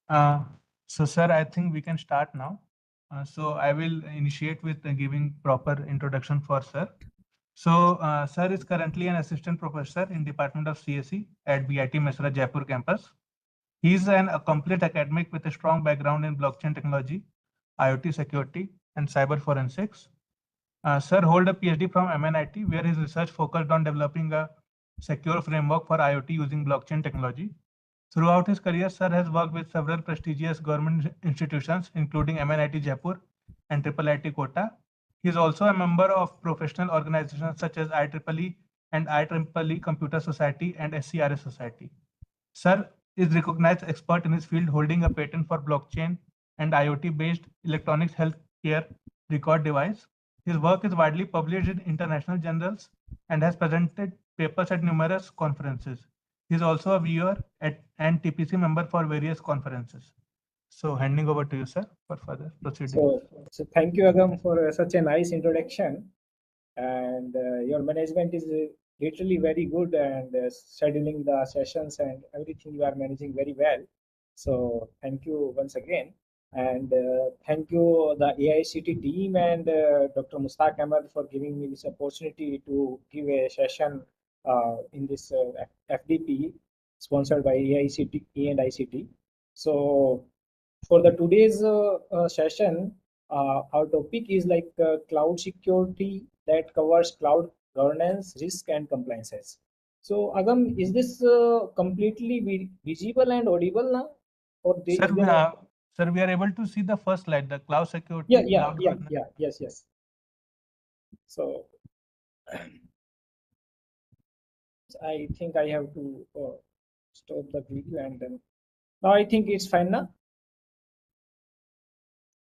Uh, so, sir, I think we can start now. So, I will initiate with giving proper introduction for sir. So, sir is currently an assistant professor in Department of CSE at BIT Mesra Jaipur campus. He is a complete academic with a strong background in blockchain technology, IoT security, and cyber forensics. Sir hold a PhD from MNIT, where his research focused on developing a secure framework for IoT using blockchain technology. Throughout his career, Sir has worked with several prestigious government institutions, including MNIT Jaipur and IIIT Kota. He is also a member of professional organizations such as IEEE and IEEE Computer Society and SCRS Society. Sir is recognized expert in his field, holding a patent for blockchain and IoT-based electronics healthcare record device. His work is widely published in international journals and has presented papers at numerous conferences. He is also a viewer and TPC member for various conferences. So, handing over to you, sir, for further proceedings. So thank you, Agam, for such a nice introduction. And your management is literally very good, and scheduling the sessions and everything you are managing very well. So thank you once again. And thank you, the AICT team and Dr. Mustaq Ahmed for giving me this opportunity to give a session in this FDP sponsored by AICT and ICT. So for the today's session, our topic is like cloud security that covers cloud governance, risk, and compliances. So, Agam, is this completely visible and audible now, or Sir, is there? sir, we are able to see the first slide, the cloud Yeah, security, yeah, cloud yeah, governance. yeah, yes, yes. So, I think I have to stop the video and then. Now I think it's fine now.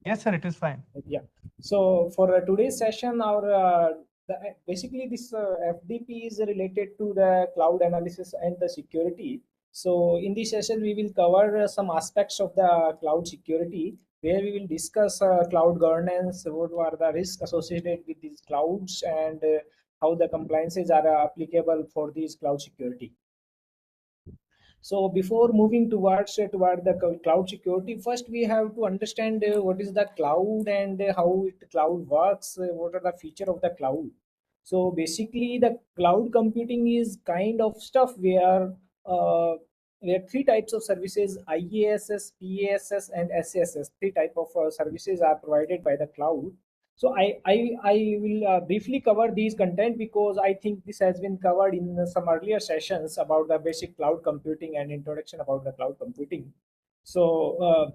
Yes, sir, it is fine. Yeah. So for today's session, our basically this FDP is related to the cloud analysis and the security. So in this session, we will cover some aspects of the cloud security, where we will discuss cloud governance, what are the risks associated with these clouds, and how the compliances are applicable for these cloud security. So before moving towards toward the cloud security, first we have to understand what is the cloud and how it cloud works. What are the feature of the cloud? So basically, the cloud computing is kind of stuff where three types of services: IaaS, PaaS, and SaaS. Three type of services are provided by the cloud. So I will briefly cover these content because I think this has been covered in some earlier sessions about the basic cloud computing and introduction about the cloud computing. So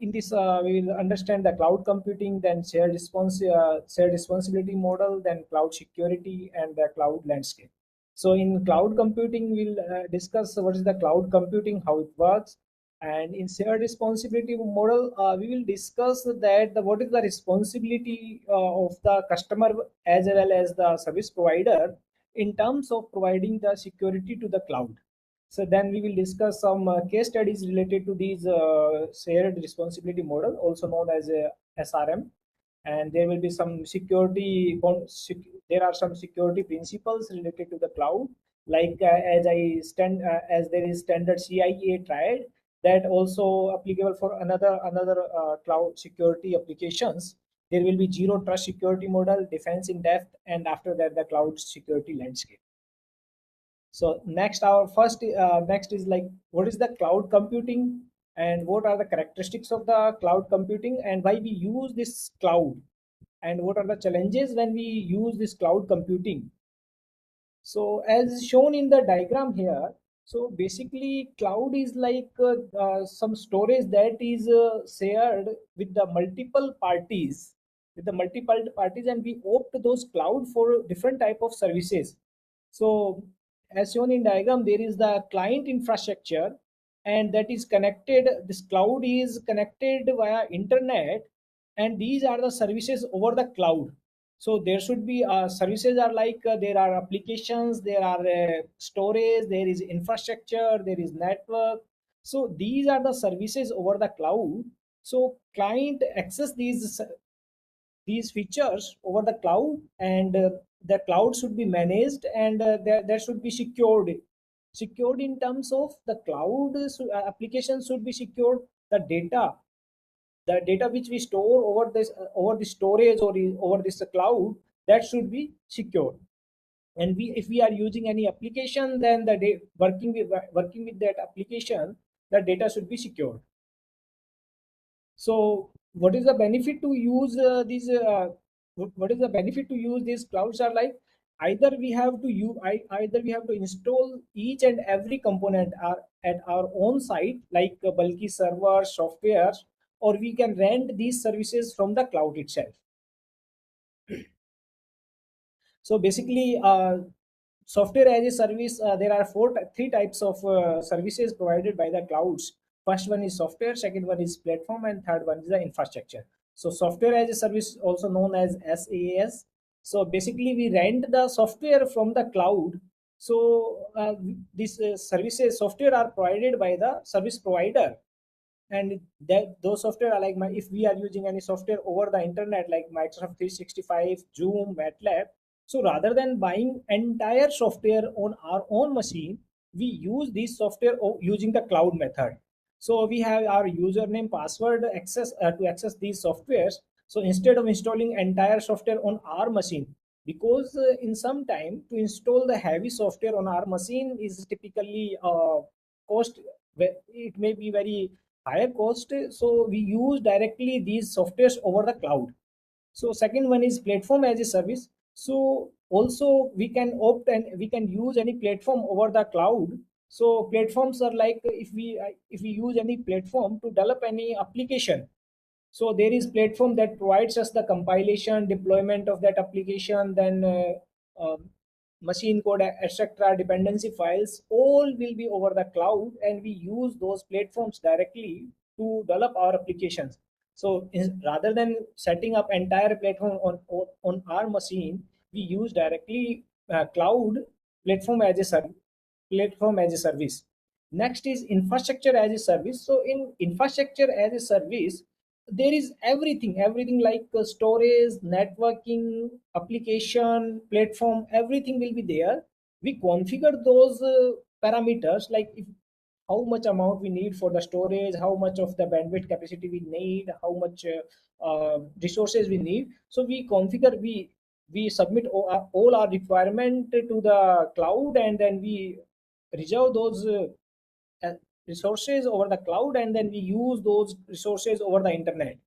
in this we will understand the cloud computing, then shared responsibility model, then cloud security, and the cloud landscape. So in cloud computing, we'll discuss what is the cloud computing, how it works, and in shared responsibility model, we will discuss that what is the responsibility of the customer as well as the service provider in terms of providing the security to the cloud. So then we will discuss some case studies related to these shared responsibility model, also known as SRM, and there will be some there are some security principles related to the cloud, like as there is standard CIA triad that also applicable for another cloud security applications. There will be zero trust security model, defense in depth, and after that the cloud security landscape. So next is like what is the cloud computing and what are the characteristics of the cloud computing and why we use this cloud and what are the challenges when we use this cloud computing. So as shown in the diagram here, so basically cloud is like some storage that is shared with the multiple parties, and we opt those cloud for different type of services. So as shown in diagram, there is the client infrastructure, and that is connected. This cloud is connected via internet, and these are the services over the cloud. So there should be services are like there are applications, there are storage, there is infrastructure, there is network. So these are the services over the cloud. So client access these features over the cloud, and the cloud should be managed, and there should be secured in terms of the cloud applications should be secured the data which we store over this over the storage or over this cloud, that should be secure. And if we are using any application, then working with that application, the data should be secure. So what is the benefit to use these what is the benefit to use these clouds are like? Either we have to either we have to install each and every component at our own site, like bulky servers, software, or we can rent these services from the cloud itself. So basically, software as a service, there are three types of services provided by the clouds. First one is software, second one is platform, and third one is the infrastructure. So software as a service, also known as SaaS. So basically, we rent the software from the cloud. So these services, software are provided by the service provider, and that those software are like if we are using any software over the internet, like Microsoft 365, Zoom, MATLAB. So rather than buying entire software on our own machine, we use this software using the cloud method. So we have our username, password access to access these softwares. So instead of installing entire software on our machine, because in some time to install the heavy software on our machine is typically cost, it may be very higher cost. So we use directly these softwares over the cloud. So second one is platform as a service. So also we can opt and we can use any platform over the cloud. So platforms are like if we use any platform to develop any application. So there is platform that provides us the compilation, deployment of that application, then machine code, etc., dependency files, all will be over the cloud, and we use those platforms directly to develop our applications. So rather than setting up entire platform on our machine, we use directly cloud platform as a service. Platform as a service. Next is infrastructure as a service. So in infrastructure as a service, there is everything like storage, networking, application, platform, everything will be there. We configure those parameters, like if how much amount we need for the storage, how much of the bandwidth capacity we need, how much resources we need. So we configure, we submit all our requirement to the cloud, and then we reserve those resources over the cloud, and then we use those resources over the internet.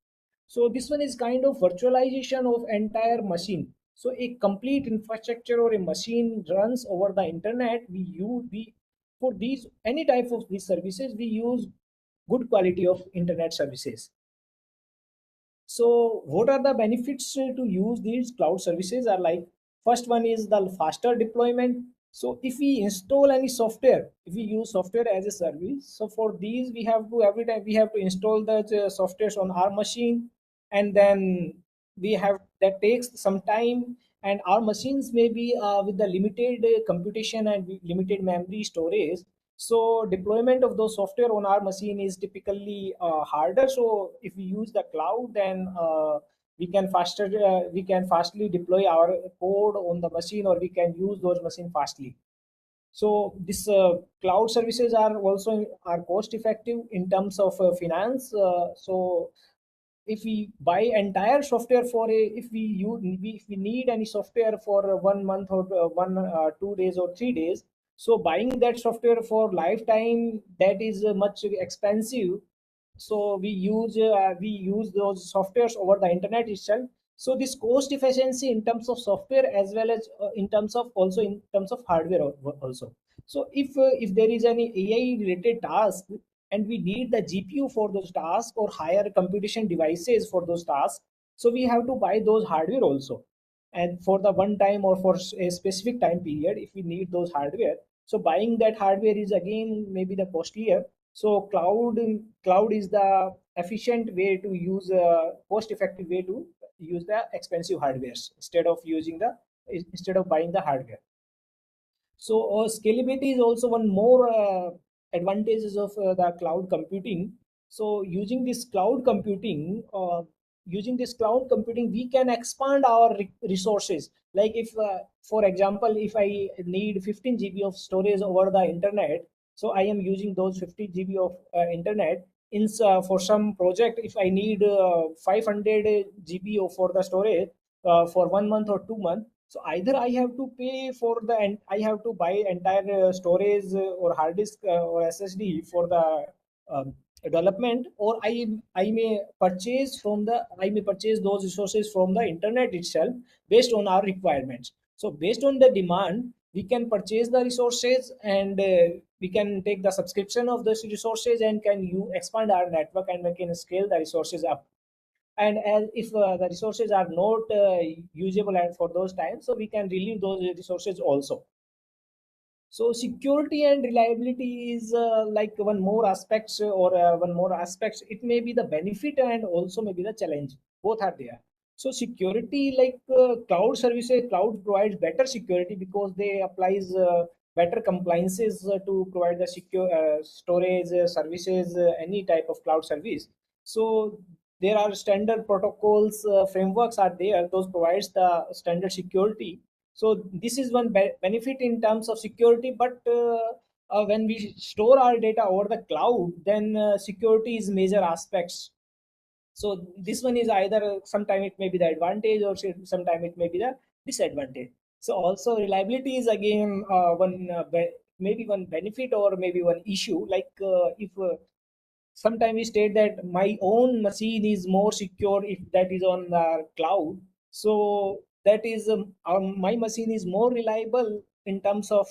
So this one is kind of virtualization of entire machine. So a complete infrastructure or a machine runs over the internet. We for these any type of these services, we use good quality of internet services. So what are the benefits to use these cloud services are like? First one is the faster deployment. So if we install any software, if we use software as a service, so for these we have to, every time we have to install the softwares on our machine, and then we have, that takes some time, and our machines may be with the limited computation and limited memory storage. So deployment of those software on our machine is typically harder. So if we use the cloud, then we can fastly deploy our code on the machine, or we can use those machine fastly. So this cloud services are also are cost effective in terms of finance. So if we buy entire software for a, if we need any software for 1 month or 2 days or 3 days, so buying that software for lifetime, that is much expensive. So we use those softwares over the internet itself. So this cost efficiency in terms of software, as well as in terms of also in terms of hardware also. So if there is any AI related task, and we need the GPU for those tasks or higher computation devices for those tasks, so we have to buy those hardware also. And for the one time or for a specific time period, if we need those hardware, so buying that hardware is again maybe the costlier. So cloud is the efficient way to use cost effective way to use the expensive hardwares instead of buying the hardware. So scalability is also one more advantages of the cloud computing. So using this cloud computing, we can expand our resources. Like if, for example, if I need 15 GB of storage over the internet, so I am using those 50 GB of internet. for some project, if I need 500 GB for the storage for 1 month or 2 months, so either I have to pay for the and I have to buy entire storage or hard disk or SSD for the um, development, or I may purchase those resources from the internet itself based on our requirements. So based on the demand, we can purchase the resources, and we can take the subscription of those resources and can you expand our network, and we can scale the resources up. And as if the resources are not usable for those times, so we can relieve those resources also. So security and reliability is like one more aspects one more aspects. It may be the benefit and also maybe the challenge. Both are there. So security, like cloud services, cloud provides better security because they applies better compliances to provide the secure storage services, any type of cloud service. So there are standard protocols, frameworks are there. Those provides the standard security. So this is one benefit in terms of security. But when we store our data over the cloud, then security is major aspects. So this one is either sometime it may be the advantage, or sometime it may be the disadvantage. So also reliability is again maybe one benefit or maybe one issue. Like if sometimes we state that my own machine is more secure if that is on the cloud. So that is my machine is more reliable in terms of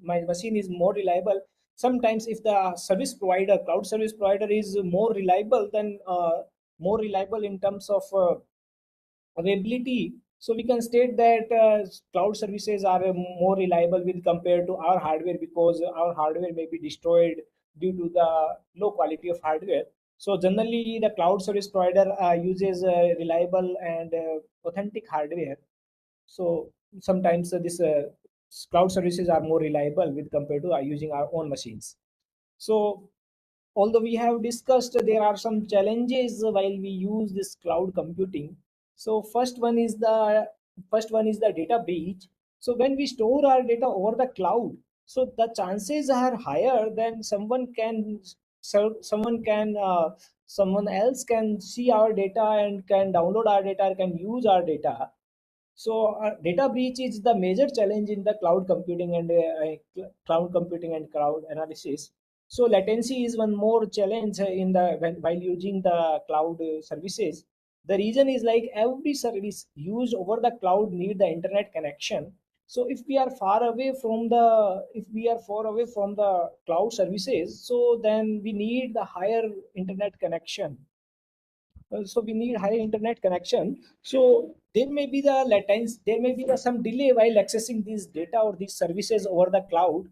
my machine is more reliable. Sometimes if the service provider, cloud service provider, is more reliable in terms of availability, so we can state that cloud services are more reliable with compared to our hardware, because our hardware may be destroyed due to the low quality of hardware. So generally the cloud service provider uses reliable and authentic hardware. So sometimes this cloud services are more reliable with compared to using our own machines. So although we have discussed, there are some challenges while we use this cloud computing. So first one is the data breach. So when we store our data over the cloud, so the chances are higher than someone else can see our data and can download our data, can use our data. So data breach is the major challenge in the cloud computing and cloud analysis. So latency is one more challenge while using the cloud services. The reason is like every service used over the cloud need the internet connection. So if we are far away from the cloud services, so then we need the higher internet connection. So we need high internet connection. So there may be the latency, there may be some delay while accessing these data or these services over the cloud.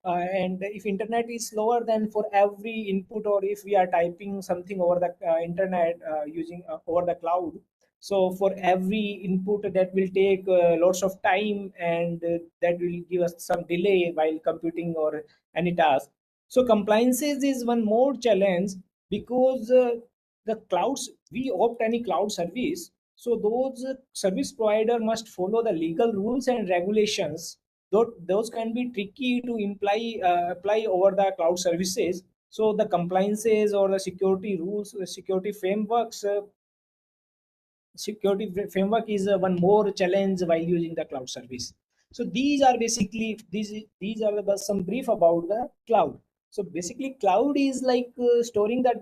And if internet is slower, then for every input, or if we are typing something over the internet using over the cloud, so for every input that will take lots of time, and that will give us some delay while computing or any task. So compliances is one more challenge, because the clouds we opt any cloud service, so those service provider must follow the legal rules and regulations. Those can be tricky to apply over the cloud services. So the compliances or the security rules, security framework is one more challenge while using the cloud service. So these are basically these are some brief about the cloud. So basically cloud is like storing that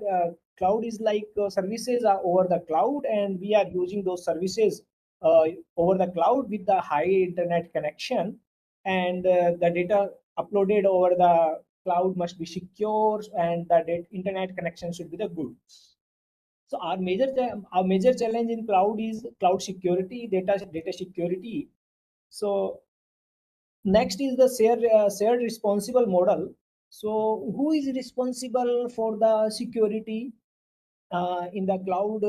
cloud is like services are over the cloud, and we are using those services over the cloud with the high internet connection. And the data uploaded over the cloud must be secure, and the internet connection should be the good. So our major challenge in cloud is cloud security, data security. So next is the shared responsible model. So who is responsible for the security in the cloud,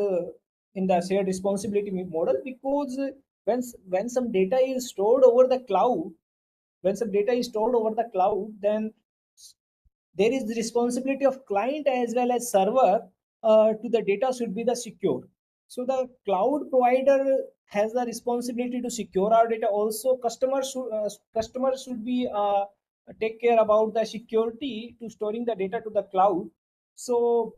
in the shared responsibility model? Because when some data is stored over the cloud, then there is the responsibility of client as well as server to the data should be the secure. So the cloud provider has the responsibility to secure our data. Also customers should be take care about the security to storing the data to the cloud. So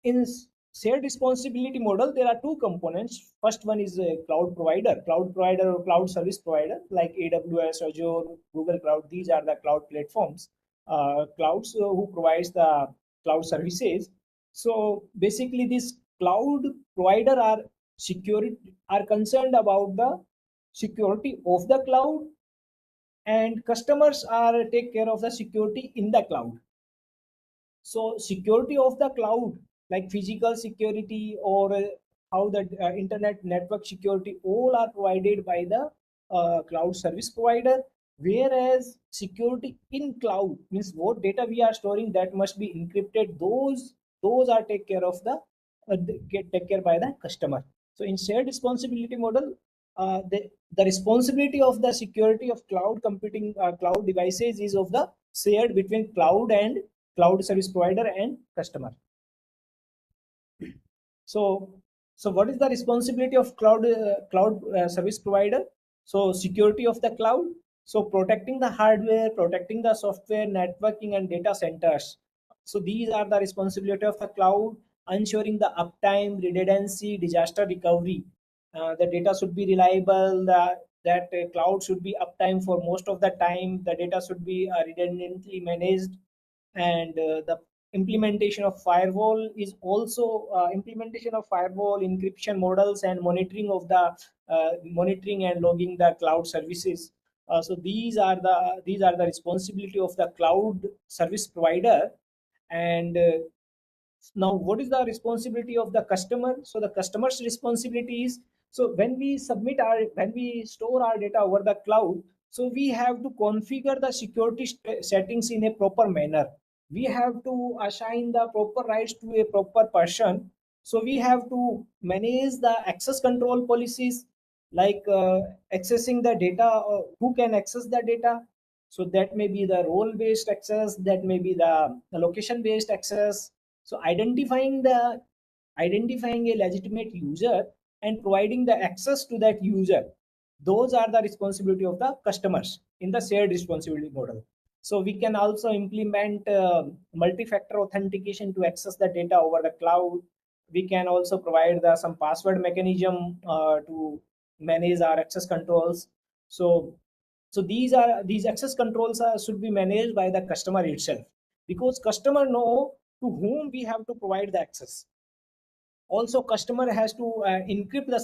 in shared responsibility model, there are two components. First one is a cloud provider or cloud service provider like AWS, Azure, Google Cloud. These are the cloud platforms, clouds who provides the cloud services. So basically, this cloud provider are concerned about the security of the cloud, and customers are take care of the security in the cloud. So security of the cloud, like physical security or how the internet network security, all are provided by the cloud service provider. Whereas security in cloud means what data we are storing that must be encrypted. Those are take care of the get take care by the customer. So in shared responsibility model, the responsibility of the security of cloud computing cloud devices is of the shared between cloud and cloud service provider and customer. So what is the responsibility of cloud service provider? So security of the cloud, so protecting the hardware, protecting the software, networking and data centers. So these are the responsibility of the cloud, ensuring the uptime, redundancy, disaster recovery. The data should be reliable, that cloud should be uptime for most of the time, the data should be redundantly managed, and the implementation of firewall is also implementation of firewall encryption models and monitoring and logging the cloud services. So these are the responsibility of the cloud service provider. And now what is the responsibility of the customer? So the customer's responsibility is, so when we store our data over the cloud, so we have to configure the security settings in a proper manner. We have to assign the proper rights to a proper person. So we have to manage the access control policies, like accessing the data, who can access the data. So that may be the role based access, that may be the location based access. So identifying a legitimate user and providing the access to that user, those are the responsibility of the customers in the shared responsibility model. So we can also implement multi-factor authentication to access the data over the cloud. We can also provide some password mechanism to manage our access controls. So these access controls should be managed by the customer itself, because customer know to whom we have to provide the access. Also customer has to encrypt the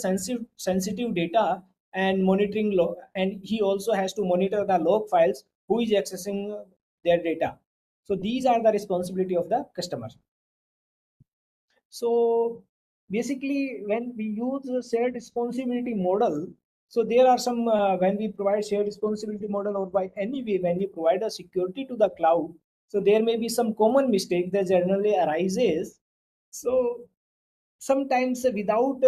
sensitive data and and he also has to monitor the log files who is accessing their data. So these are the responsibility of the customer. So basically, when we use a shared responsibility model, so there are some when we provide shared responsibility model, or by any way when we provide a security to the cloud, so there may be some common mistake that generally arises. So sometimes without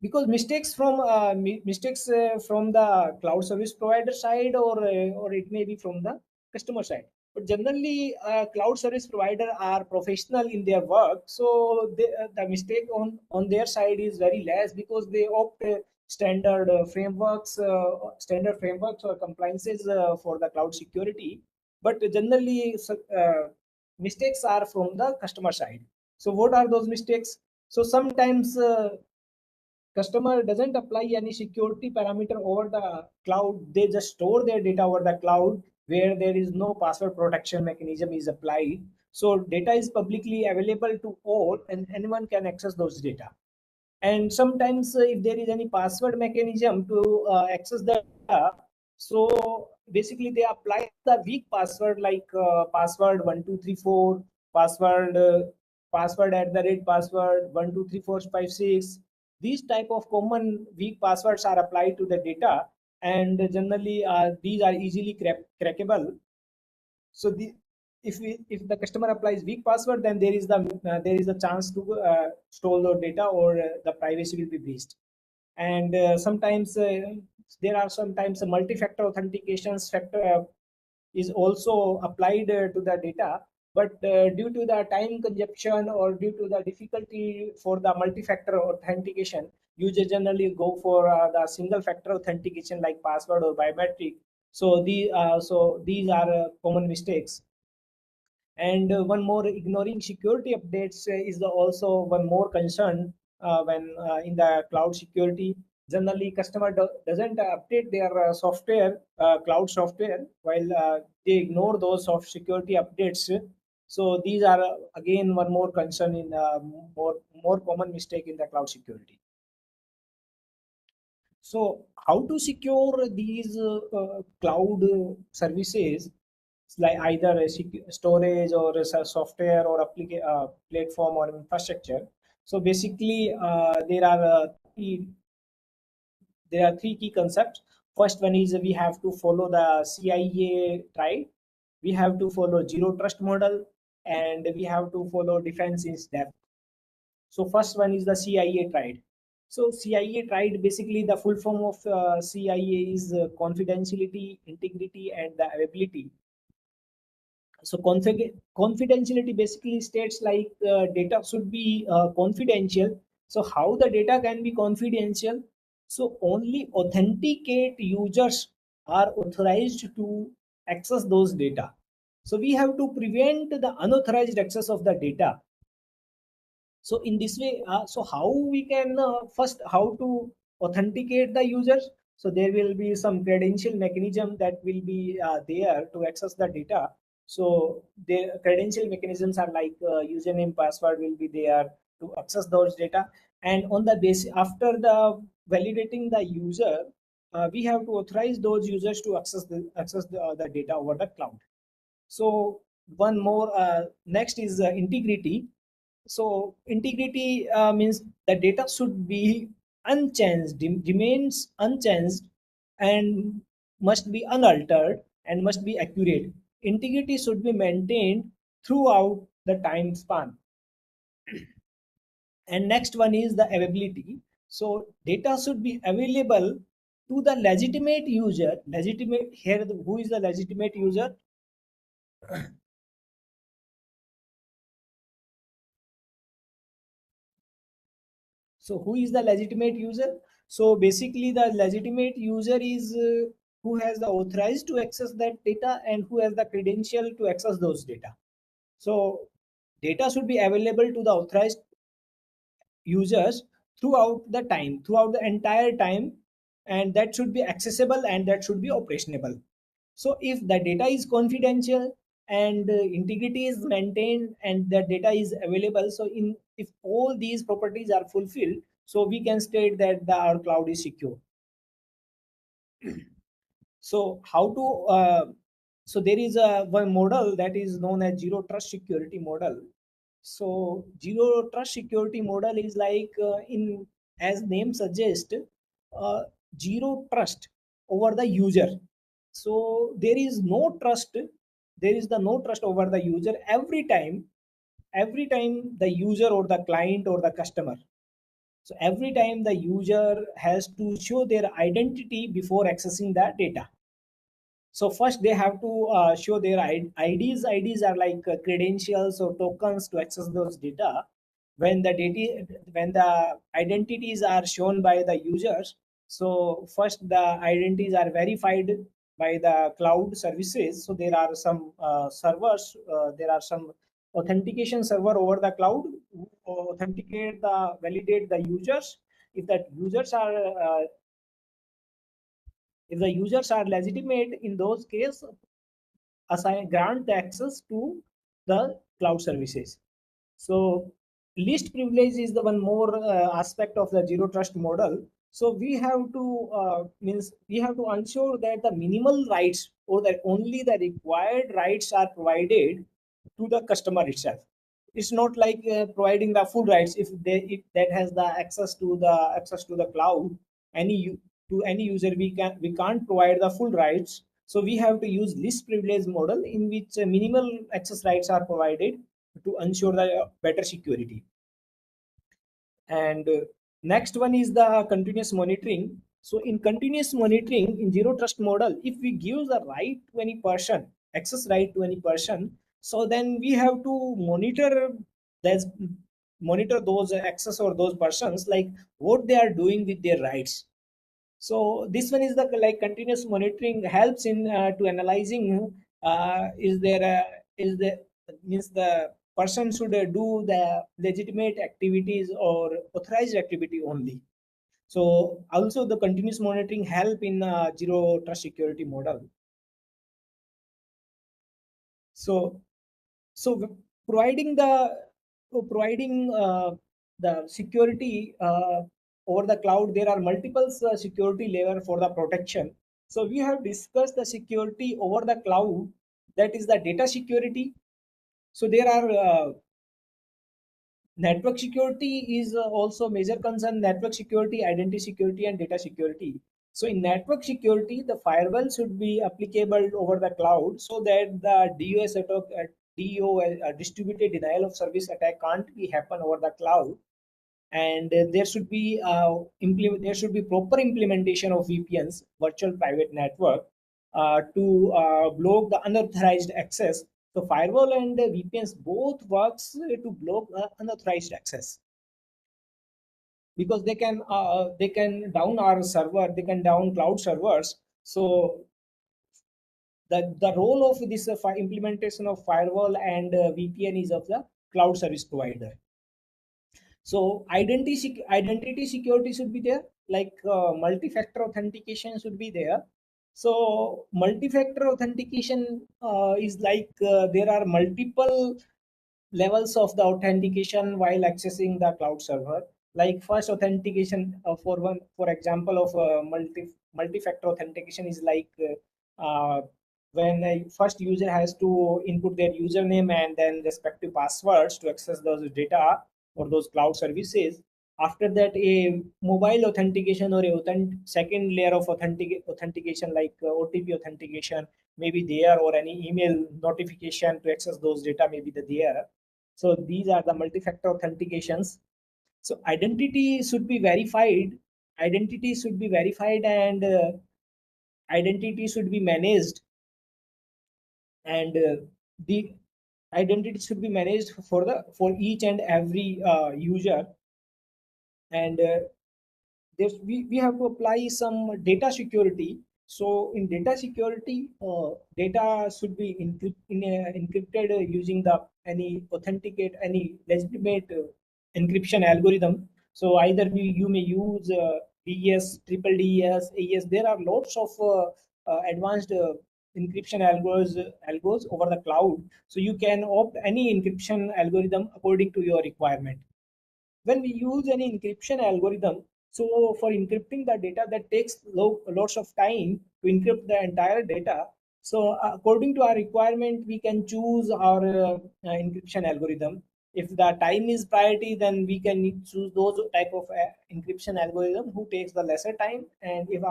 because mistakes from the cloud service provider side, or it may be from the customer side. But generally cloud service provider are professional in their work, so the mistake on their side is very less, because they opt standard frameworks or compliances for the cloud security. But generally mistakes are from the customer side. So what are those mistakes? So sometimes customer doesn't apply any security parameter over the cloud. They just store their data over the cloud where there is no password protection mechanism is applied. So data is publicly available to all and anyone can access those data. And sometimes if there is any password mechanism to access the data, so basically they apply the weak password, like password 1234, password at the rate password 123456. These type of common weak passwords are applied to the data, and generally these are easily crackable. So if the customer applies weak password, then there is a chance to store the data, or the privacy will be breached. And sometimes there are sometimes a multi-factor authentications factor is also applied to the data. But due to the time consumption or due to the difficulty for the multi-factor authentication, users generally go for the single factor authentication like password or biometric. So these are common mistakes. And one more, ignoring security updates is also one more concern when in the cloud security. Generally, customer doesn't update their software, cloud software, while they ignore those soft security updates. So these are again one more concern in more common mistake in the cloud security. So how to secure these cloud services, like either a storage or a software or platform or infrastructure? So basically, there are three key concepts. First one is we have to follow the CIA tried. We have to follow zero trust model, and we have to follow defense in depth. So first one is the CIA tried. So CIA tried, basically the full form of CIA is confidentiality, integrity, and the availability. So confidentiality basically states like data should be confidential. So how the data can be confidential? So only authenticate users are authorized to access those data. So we have to prevent the unauthorized access of the data. So in this way, so how we can first, how to authenticate the users? So there will be some credential mechanism that will be there to access the data. So the credential mechanisms are like username, password will be there to access those data. And on the base, after the validating the user, we have to authorize those users to access the data over the cloud. So one more, next is integrity. So integrity means the data should be unchanged, remains unchanged, and must be unaltered and must be accurate. Integrity should be maintained throughout the time span. And next one is the availability. So data should be available to the legitimate user. Legitimate here, who is the legitimate user? So who is the legitimate user? So basically the legitimate user is who has the authorized to access that data and who has the credential to access those data. So data should be available to the authorized users throughout the entire time, and that should be accessible and that should be operational. So if the data is confidential and integrity is maintained and the data is available, so in if all these properties are fulfilled, so we can state that our cloud is secure. So how to so there is a one model that is known as zero trust security model. So zero trust security model is like in, as name suggests, uh, zero trust over the user. So there is no trust, there is the no trust over the user every time the user or the client or the customer. So every time the user has to show their identity before accessing the data. So first they have to show their IDs. IDs are like credentials or tokens to access those data. When the identities are shown by the users, so first the identities are verified by the cloud services. So there are some servers, there are some authentication server over the cloud who authenticate the validate the users. If that users are if the users are legitimate, in those cases assign grant access to the cloud services. So least privilege is the one more aspect of the zero trust model. So we have to means we have to ensure that the minimal rights or that only the required rights are provided to the customer itself. It's not like providing the full rights. If that has the access to the cloud, to any user, we can't provide the full rights. So we have to use least privilege model in which minimal access rights are provided to ensure the better security. And next one is the continuous monitoring. So in continuous monitoring in zero trust model, if we give the right to any person, access right to any person, so then we have to that's monitor those access or those persons, like what they are doing with their rights. So this one is the continuous monitoring helps in to analyzing is there means the person should do the legitimate activities or authorized activity only. So also the continuous monitoring help in zero trust security model. So providing the security over the cloud, there are multiple security layer for the protection. So we have discussed the security over the cloud, that is the data security. So there are network security is also major concern. Network security, identity security, and data security. So in network security, the firewall should be applicable over the cloud so that the DOS attack, distributed denial of service attack can't be happen over the cloud. And there should be proper implementation of VPNs, virtual private network, to block the unauthorized access. So firewall and VPNs both works to block unauthorized access, because they can down our server, they can down cloud servers. So the role of this implementation of firewall and VPN is of the cloud service provider. So identity security should be there, like multi-factor authentication should be there. So multi-factor authentication is like there are multiple levels of the authentication while accessing the cloud server. Like first authentication for example of multi-factor authentication is like when a first user has to input their username and then respective passwords to access those data or those cloud services. After that, a mobile authentication or second layer of authentication like OTP authentication may be there, or any email notification to access those data may be there. So these are the multi-factor authentications. So identity should be verified, and identity should be managed, and the identity should be managed for each and every user. And we have to apply some data security. So in data security, data should be encrypted using the any authenticate any legitimate encryption algorithm. So either you may use DES, triple DES, AES. There are lots of advanced encryption algos over the cloud. So you can opt any encryption algorithm according to your requirement. When we use any encryption algorithm, so for encrypting the data, that takes lots of time to encrypt the entire data. So according to our requirement, we can choose our encryption algorithm. If the time is priority, then we can choose those type of encryption algorithm who takes the lesser time. And if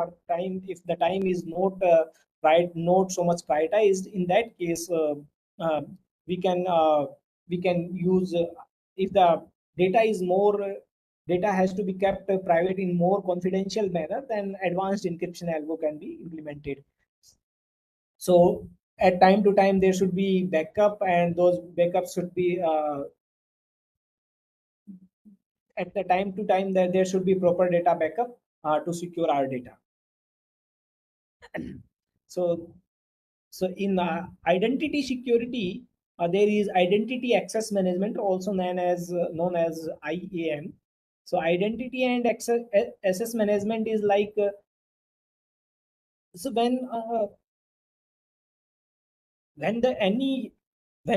the time is not so much prioritized, in that case, uh, we can use if the data is more data has to be kept private in more confidential manner, then advanced encryption algo can be implemented. So at time to time there should be backup, and those backups should be at the time to time that there should be proper data backup to secure our data. So in identity security, there is identity access management, also known as IAM. So identity and access management is like so when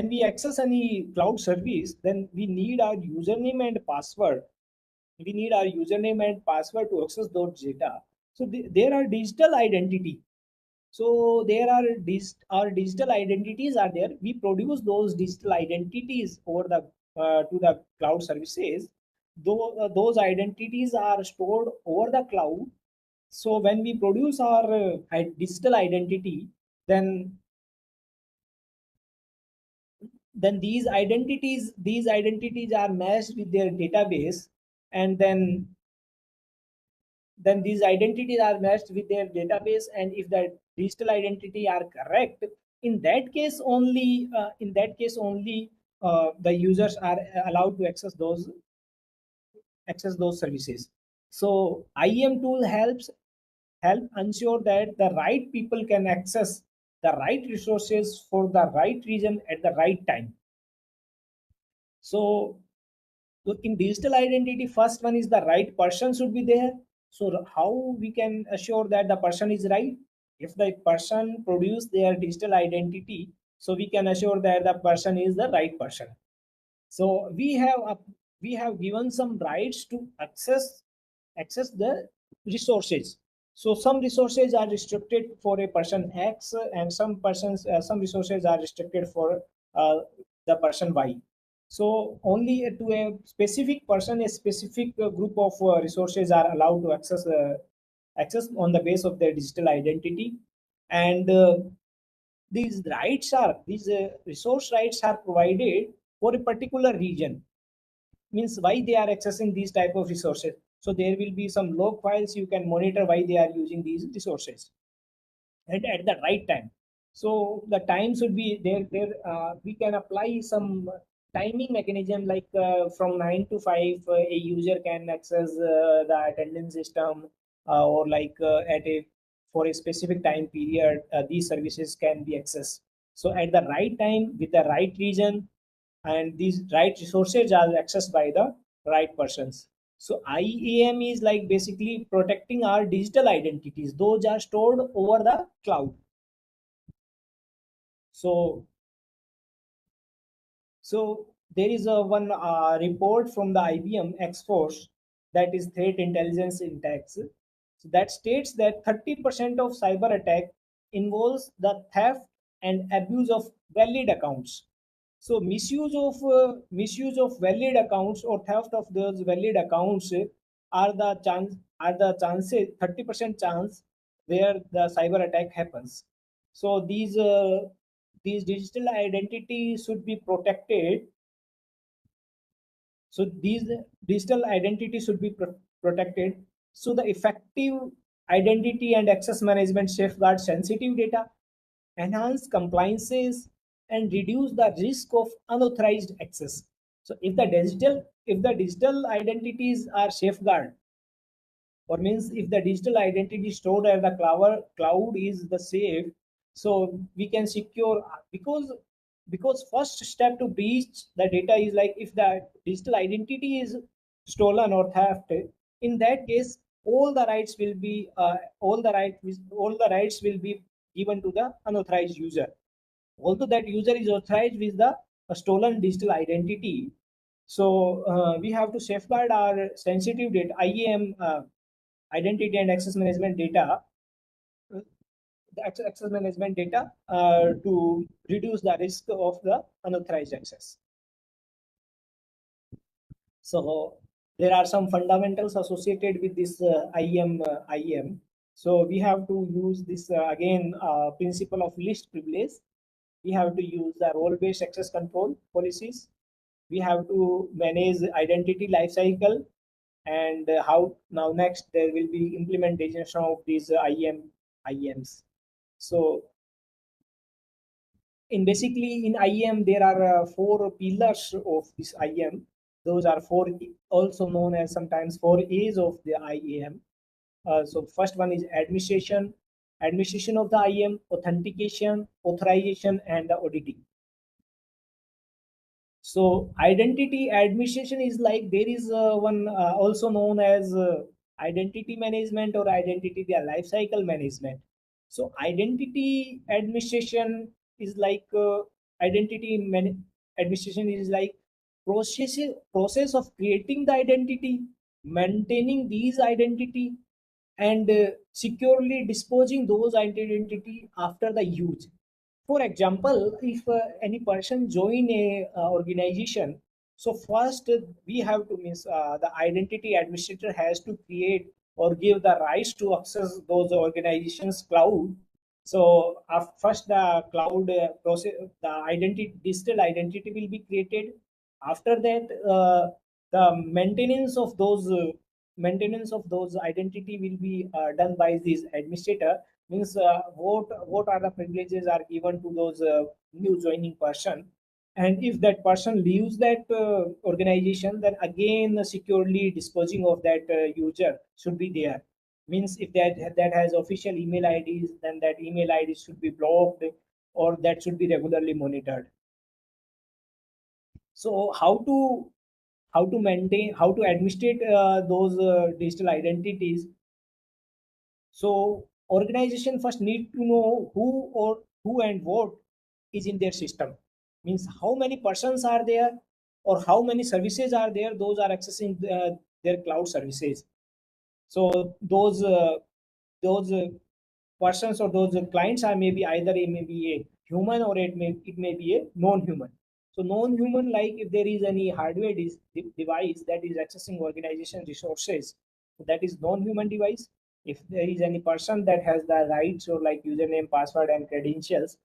we access any cloud service, then we need our username and password. We need our username and password to access those data. So there are digital identity. So there are our digital identities are there. We produce those digital identities over the to the cloud services. Though those identities are stored over the cloud. So when we produce our digital identity, then these identities are matched with their database, and then these identities are matched with their database, and if the digital identity are correct, in that case only the users are allowed to access those services. So IAM tool helps help ensure that the right people can access the right resources for the right reason at the right time. So in digital identity, first one is the right person should be there. So how we can assure that the person is right? If the person produce their digital identity, so we can assure that the person is the right person. So we have given some rights to access the resources. So some resources are restricted for a person X, and some resources are restricted for uh, the person Y. So only to a specific person, a specific group of resources are allowed to access on the base of their digital identity. And these resource rights are provided for a particular region. Means why they are accessing these type of resources. So there will be some log files, you can monitor why they are using these resources and at the right time. So the time should be there. We can apply some timing mechanism, like from 9 to 5 a user can access the attendance system, or like at a for a specific time period these services can be accessed. So at the right time with the right region, and these right resources are accessed by the right persons. So IAM is like basically protecting our digital identities. Those are stored over the cloud. So so there is a one report from the IBM X-Force, that is threat intelligence index. So that states that 30% of cyber attack involves the theft and abuse of valid accounts. So misuse of valid accounts or theft of those valid accounts are the chances 30% chance where the cyber attack happens. So these digital identities should be protected. So these digital identities should be protected. So the effective identity and access management safeguard sensitive data, enhance compliances, and reduce the risk of unauthorized access. So if the digital identities are safeguarded, or means if the digital identity stored at the cloud is the safe, so we can secure, because first step to breach the data is like if the digital identity is stolen or theft. In that case, all the rights will be given to the unauthorized user, although that user is authorized with the stolen digital identity. So we have to safeguard our sensitive data, IAM, identity and access management data, access management data, to reduce the risk of the unauthorized access. So there are some fundamentals associated with this IAM. So we have to use this again principle of least privilege. We have to use the role-based access control policies. We have to manage identity lifecycle, and how now next there will be implementation of these IAMs. So in IAM there are four pillars of this IAM. Those are four, also known as sometimes four A's of the IAM. So first one is administration of the IAM, authentication, authorization, and the auditing. So identity administration is like there is one also known as identity management or identity lifecycle management. So identity administration is like administration is like process of creating the identity, maintaining these identity, and securely disposing those identity after the use. For example, if any person join a organization, so first we have to means the identity administrator has to create or give the rights to access those organizations cloud. So first the cloud process, the identity digital identity will be created. After that, the maintenance of those identity will be done by this administrator. Means what are the privileges are given to those new joining person, and if that person leaves that organization, then again securely disposing of that user should be there. Means if that has official email IDs, then that email ID should be blocked or that should be regularly monitored. So how to maintain, how to administrate those digital identities. So organization first need to know who and what is in their system. Means how many persons are there or how many services are there, those are accessing their cloud services. So those persons or those clients are maybe either it may be a human or it may be a non-human. So non-human, like if there is any hardware device that is accessing organization resources, so that is non-human device. If there is any person that has the rights or like username, password, and credentials,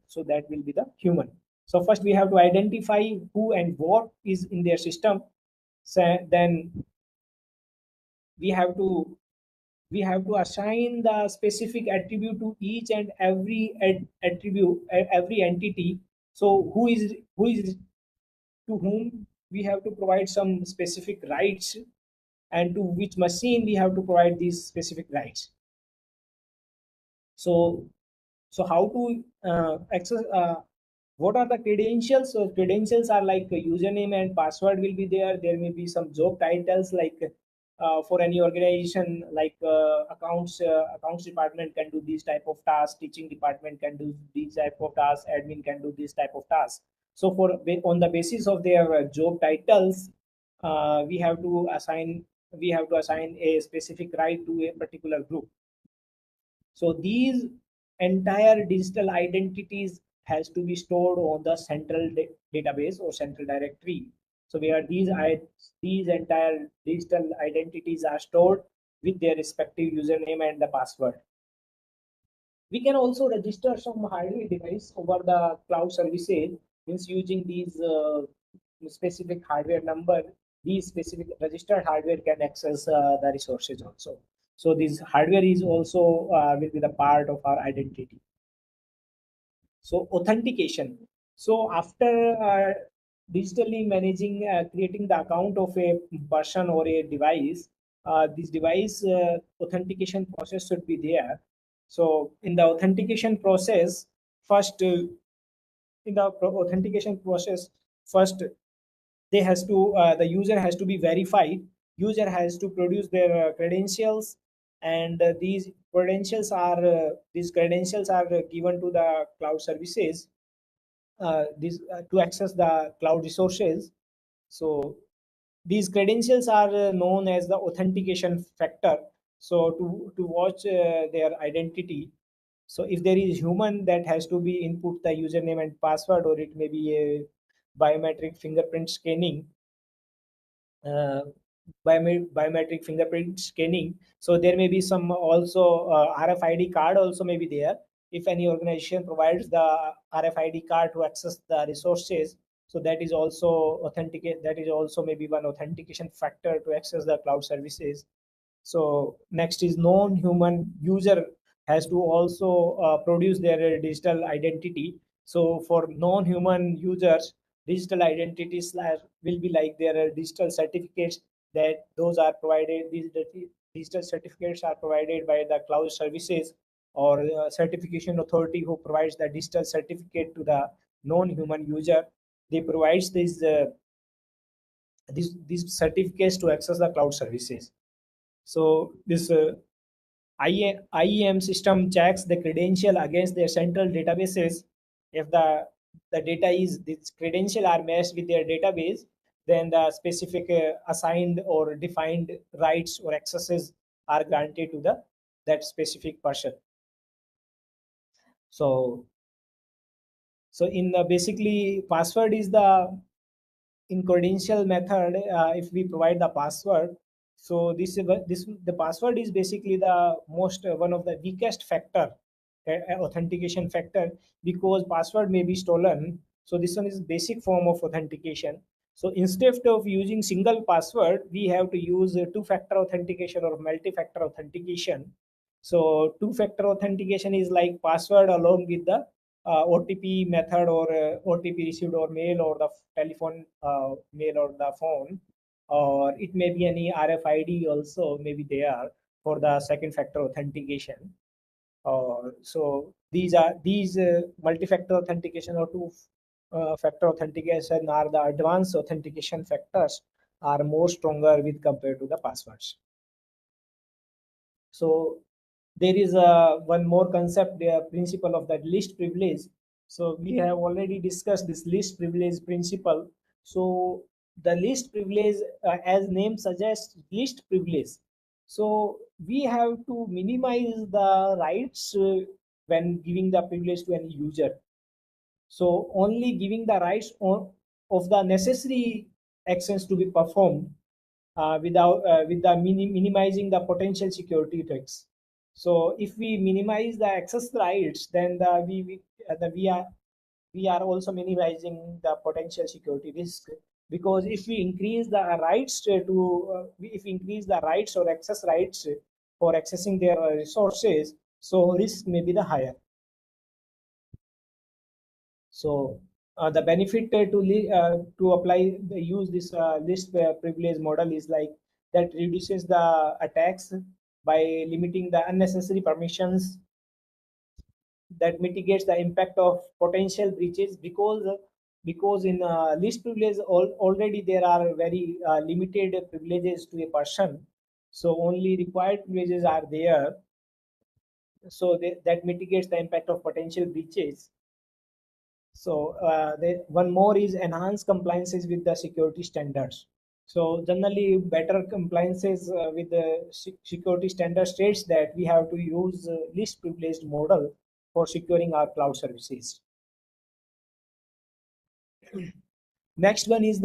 so that will be the human. So first we have to identify who and what is in their system. So then we have to assign the specific attribute to each and every attribute, every entity. So who is to whom we have to provide some specific rights, and to which machine we have to provide these specific rights. So how to access, what are the credentials? So credentials are like a username and password will be there. There may be some job titles like for any organization, like accounts department can do these type of tasks, teaching department can do these type of tasks, admin can do this type of tasks. So on the basis of their job titles, we have to assign a specific right to a particular group. So these entire digital identities has to be stored on the central database or central directory. So where these entire digital identities are stored with their respective username and the password. We can also register some hardware device over the cloud services, means using these specific hardware number. These specific registered hardware can access the resources also. So this hardware is also will be the part of our identity. So authentication. So after digitally managing, creating the account of a person or a device, this device authentication process should be there. So in the authentication process, first authentication process, first the user has to be verified. User has to produce their credentials, and these credentials are given to the cloud services, to access the cloud resources. So these credentials are known as the authentication factor. So to watch their identity, so if there is human, that has to be input the username and password, or it may be a biometric fingerprint scanning, uh, biometric fingerprint scanning. So there may be some also RFID card also may be there. If any organization provides the RFID card to access the resources, so that is also authenticate. That is also maybe one authentication factor to access the cloud services. So next is non-human user has to also produce their digital identity. So for non-human users, digital identities will be like their digital certificates, that those are provided. These digital certificates are provided by the cloud services or certification authority who provides the digital certificate to the non-human user. They provides these certificates to access the cloud services. So this IAM system checks the credential against their central databases. If the data is this credential are matched with their database, then the specific assigned or defined rights or accesses are granted to the that specific person. So in the basically password is the in credential method. If we provide the password, so this the password is basically the most one of the weakest factor, authentication factor, because password may be stolen. So this one is basic form of authentication. So instead of using single password, we have to use two-factor authentication or multi-factor authentication. So two-factor authentication is like password along with the OTP method, or OTP received or mail, or the telephone mail or the phone, or it may be any RFID also may be there. for the second factor authentication. So these multi-factor authentication or two factor authentication are the advanced authentication factors are more stronger with compared to the passwords. So there is one more concept, the principle of that least privilege. So we have already discussed this least privilege principle. So the least privilege, as name suggests, least privilege. So we have to minimize the rights when giving the privilege to any user. So only giving the rights of the necessary actions to be performed without with the minimizing the potential security risks. So if we minimize the access rights, then we are also minimizing the potential security risk, because if we increase the rights if we increase the rights or access rights for accessing their resources, so risk may be the higher. So the benefit to apply use this list privilege model is like that reduces the attacks by limiting the unnecessary permissions, that mitigates the impact of potential breaches, because in least privilege already there are very limited privileges to a person, so only required privileges are there, so that mitigates the impact of potential breaches. So one more is enhanced compliances with the security standards. So generally, better compliances with the security standard states that we have to use least privileged model for securing our cloud services. Next one is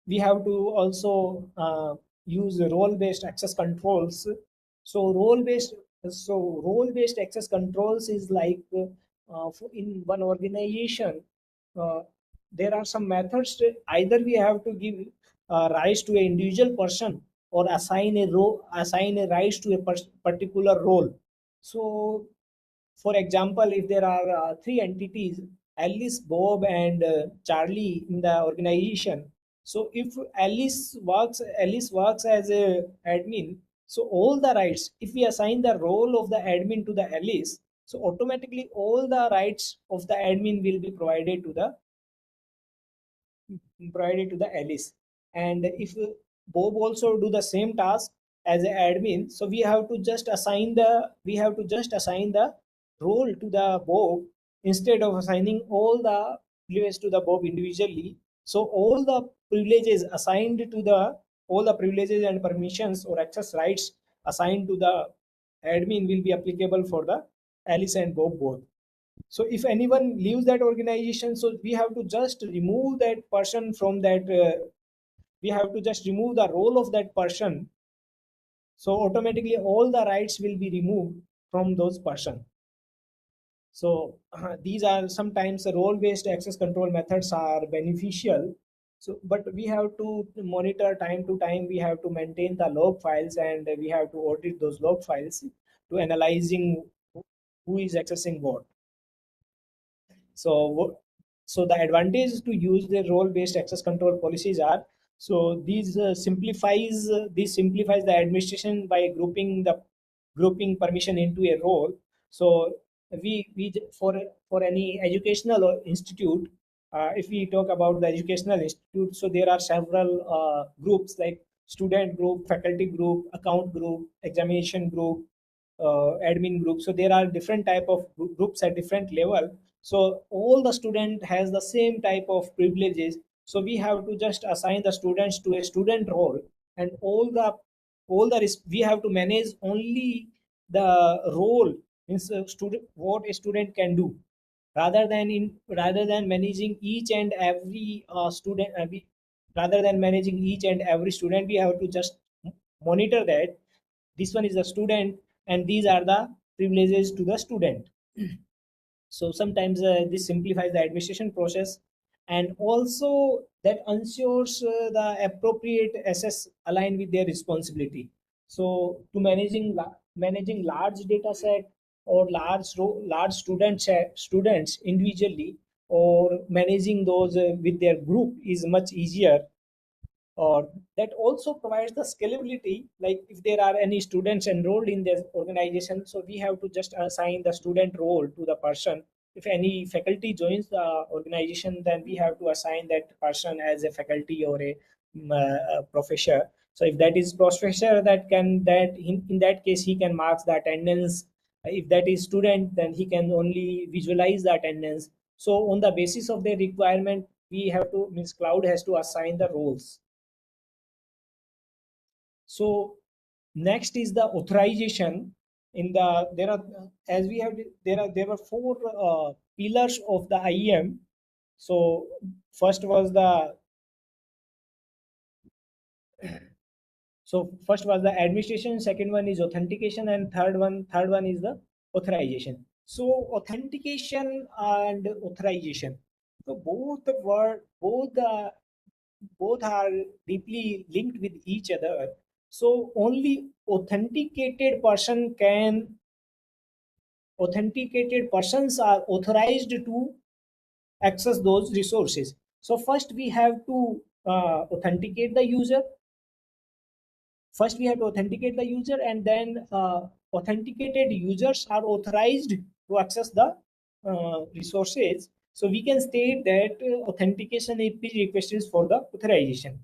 we have to also use role-based access controls. So role-based access controls is like in one organization, uh, there are some methods. Either we have to give rights to an individual person or assign a rights to a particular role. So for example, if there are three entities, Alice, Bob, and Charlie in the organization. So if Alice works as a admin. So all the rights, if we assign the role of the admin to the Alice, so automatically all the rights of the admin will be provided to the Alice. And if Bob also do the same task as an admin, so we have to just assign the role to the Bob instead of assigning all the privileges to the Bob individually. So all the privileges and permissions or access rights assigned to the admin will be applicable for the Alice and Bob both. So if anyone leaves that organization, so we have to just remove that person from that we have to just remove the role of that person, so automatically all the rights will be removed from those person. So these are sometimes role based access control methods are beneficial. So but we have to monitor time to time, we have to maintain the log files, and we have to audit those log files to analyzing who is accessing what. So, so the advantage to use the role-based access control policies are, so this simplifies the administration by grouping permission into a role. So we for any educational or institute, if we talk about the educational institute, so there are several groups like student group, faculty group, account group, examination group, admin group. So there are different type of groups at different level, so all the student has the same type of privileges, so we have to just assign the students to a student role, and we have to manage only the role, means student what a student can do, rather than managing each and every student rather than managing each and every student, we have to just monitor that this one is a student and these are the privileges to the student. So sometimes this simplifies the administration process, and also that ensures the appropriate assets align with their responsibility. So to managing large data set or large students individually, or managing those with their group is much easier. or that also provides the scalability. Like if there are any students enrolled in this organization, so we have to just assign the student role to the person. If any faculty joins the organization, then we have to assign that person as a faculty or a professor. So if that is professor, that can that in that case he can mark the attendance. If that is student, then he can only visualize the attendance. So on the basis of the requirement, we have to means cloud has to assign the roles. So next is the authorization. In the there are as we have there were four pillars of the IEM. So first was the administration, second one is authentication, and third one is the authorization. So authentication and authorization, so both are deeply linked with each other. So only authenticated persons are authorized to access those resources. So first we have to authenticate the user. First we have to authenticate the user, and then authenticated users are authorized to access the resources. So we can state that authentication API request is for the authorization.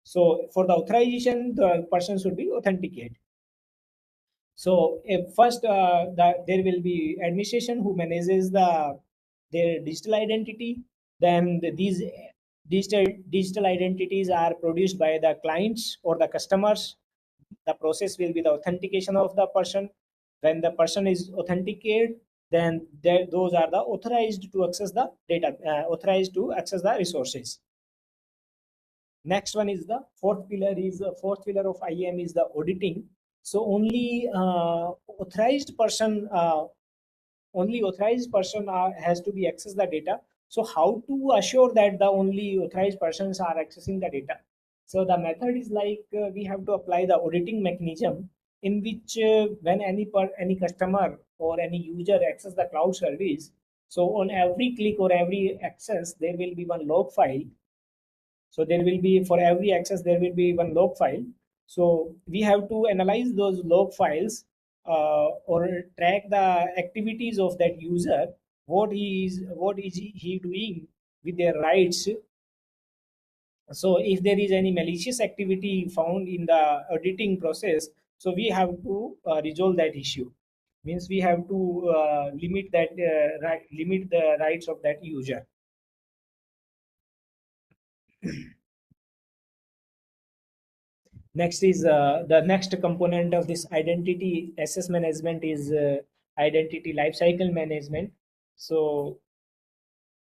So for the authorization, the person should be authenticated. So if first there will be administration who manages their digital identity. Then these digital identities are produced by the clients or the customers. The process will be the authentication of the person. When the person is authenticated, then those are the authorized to access the data, authorized to access the resources. Next one is the fourth pillar of IAM is the auditing. So only authorized person has to be access the data. So how to assure that the only authorized persons are accessing the data? So the method is like we have to apply the auditing mechanism, in which when any customer or any user access the cloud service, so on every click or every access there will be one log file. So there will be, for every access there will be one log file. So we have to analyze those log files, or track the activities of that user. What is he doing with their rights? So if there is any malicious activity found in the auditing process, so we have to resolve that issue. Means we have to limit the rights of that user. Next is the next component of this identity access management is identity lifecycle management. So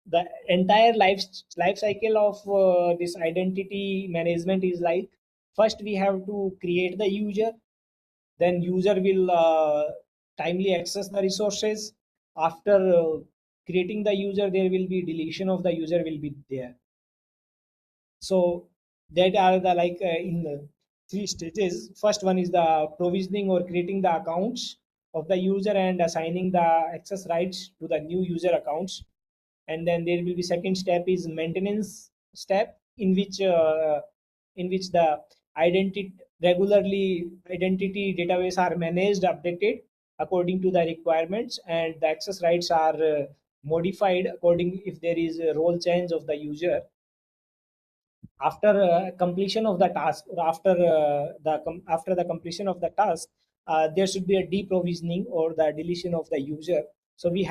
the entire life cycle of this identity management is like, first we have to create the user. Then user will timely access the resources. After creating the user, there will be deletion of the user will be there. So that are the like in the three stages. First one is the provisioning or creating the accounts of the user and assigning the access rights to the new user accounts. And then there will be second step is maintenance step, in which the identity regularly identity database are managed, updated according to the requirements, and the access rights are modified according if there is a role change of the user. After completion of the task, or after the completion of the task, there should be a deprovisioning or the deletion of the user. So we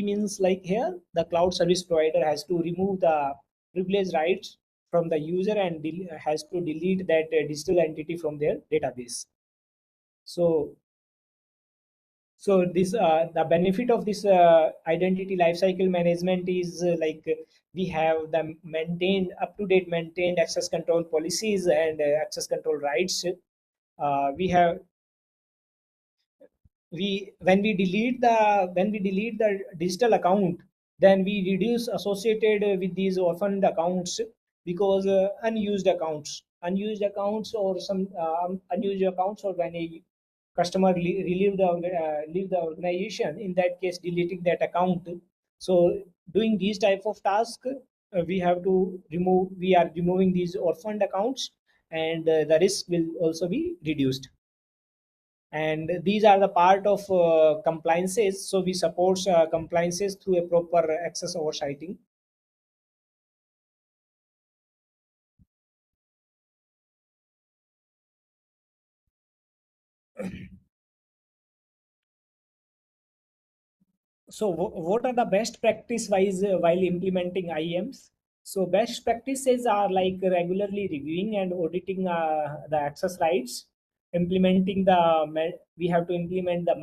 means like here the cloud service provider has to remove the privilege rights from the user and has to delete that digital entity from their database. So so this the benefit of this identity lifecycle management is we have the maintained up to date maintained access control policies and access control rights. We have we when we delete the digital account, then we reduce associated with these orphaned accounts, because unused accounts or some unused accounts, or when a customer leave the organization, in that case deleting that account. So doing these type of tasks we are removing these orphaned accounts, and the risk will also be reduced. And these are the part of compliances. So we support compliances through a proper access oversighting. So what are the best practice wise while implementing IEMs? So best practices are like regularly reviewing and auditing the access rights, implementing we have to implement the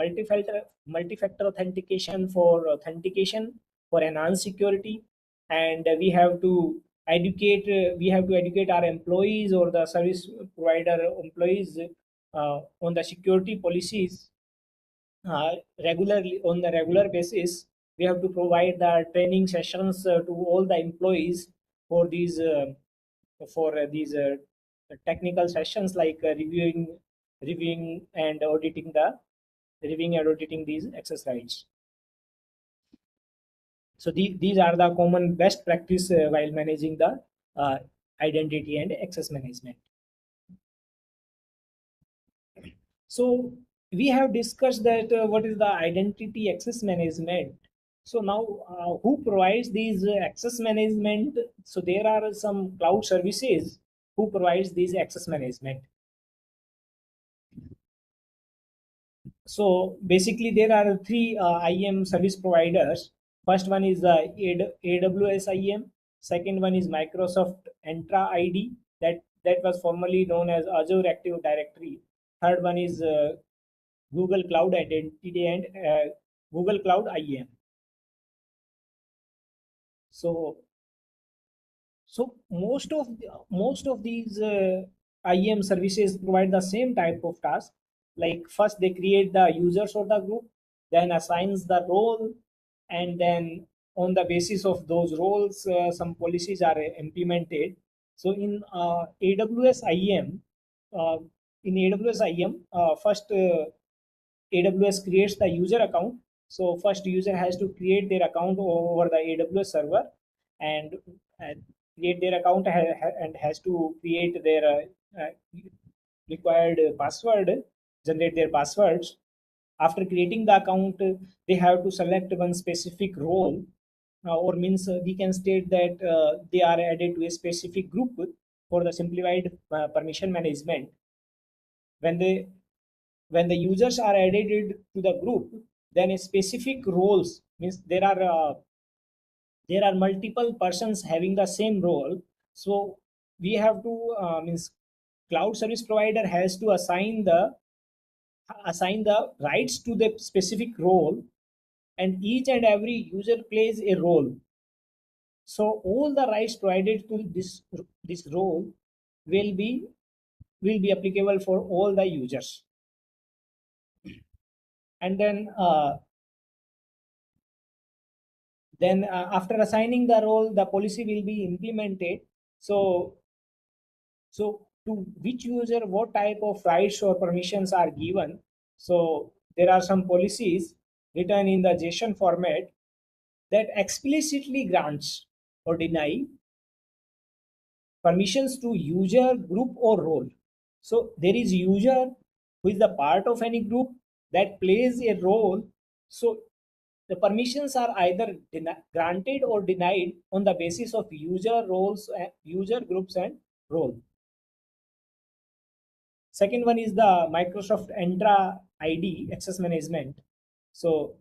multi-factor authentication for authentication for enhanced security, and we have to educate our employees or the service provider employees on the security policies regularly on the regular basis. We have to provide the training sessions to all the employees for these technical sessions, like reviewing and auditing these access rights. So these are the common best practice while managing the uh, identity and access management. So we have discussed that what is the identity access management. So now, who provides these access management? So there are some cloud services who provides these access management. So basically, there are three IAM service providers. First one is AWS IAM. Second one is Microsoft Entra ID, that was formerly known as Azure Active Directory. Third one is Google Cloud Identity and Google Cloud IAM. So, most of these IAM services provide the same type of task. Like first they create the users of the group, then assigns the role, and then on the basis of those roles, some policies are implemented. So AWS IAM, uh, in AWS IAM, first AWS creates the user account. So first user has to create their account over the AWS server, and create their account and has to create their required password, generate their passwords. After creating the account, they have to select one specific role, or means we can state that they are added to a specific group for the simplified permission management. When they when the users are added to the group, then a specific roles, means there are multiple persons having the same role. So we have to means cloud service provider has to assign the rights to the specific role, and each and every user plays a role. So all the rights provided to this role will be applicable for all the users. And then after assigning the role, the policy will be implemented. So so to which user what type of rights or permissions are given. So there are some policies written in the JSON format that explicitly grants or deny permissions to user, group, or role. So there is user who is the part of any group that plays a role. So the permissions are either granted or denied on the basis of user roles, user groups, and role. Second one is the Microsoft Entra ID access management. So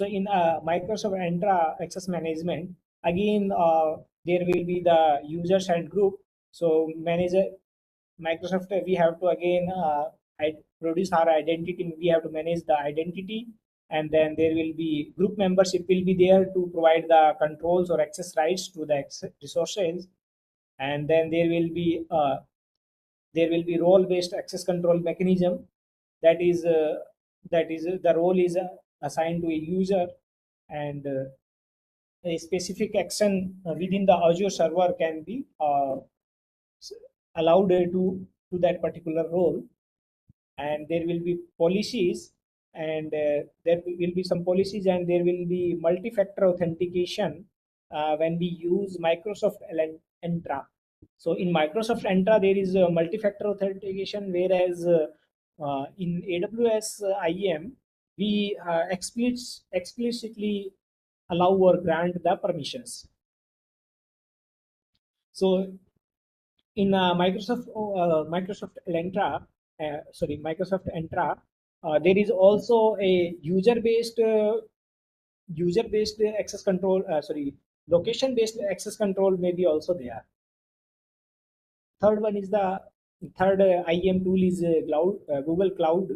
in Microsoft Entra access management, again there will be the users and group. So manager Microsoft, we have to again produce our identity. We have to manage the identity, and then there will be group membership will be there to provide the controls or access rights to the resources, and then there will be role based access control mechanism. That is the role is assigned to a user, and a specific action within the Azure server can be allowed to that particular role. And there will be policies and there will be some policies, and there will be multi-factor authentication when we use Microsoft Entra. So in Microsoft Entra, there is a multi-factor authentication, whereas in AWS IAM, we explicitly allow or grant the permissions. So in Microsoft Entra, there is also a user-based access control. Location-based access control may be also there. Third one is the third IAM tool is Google Cloud.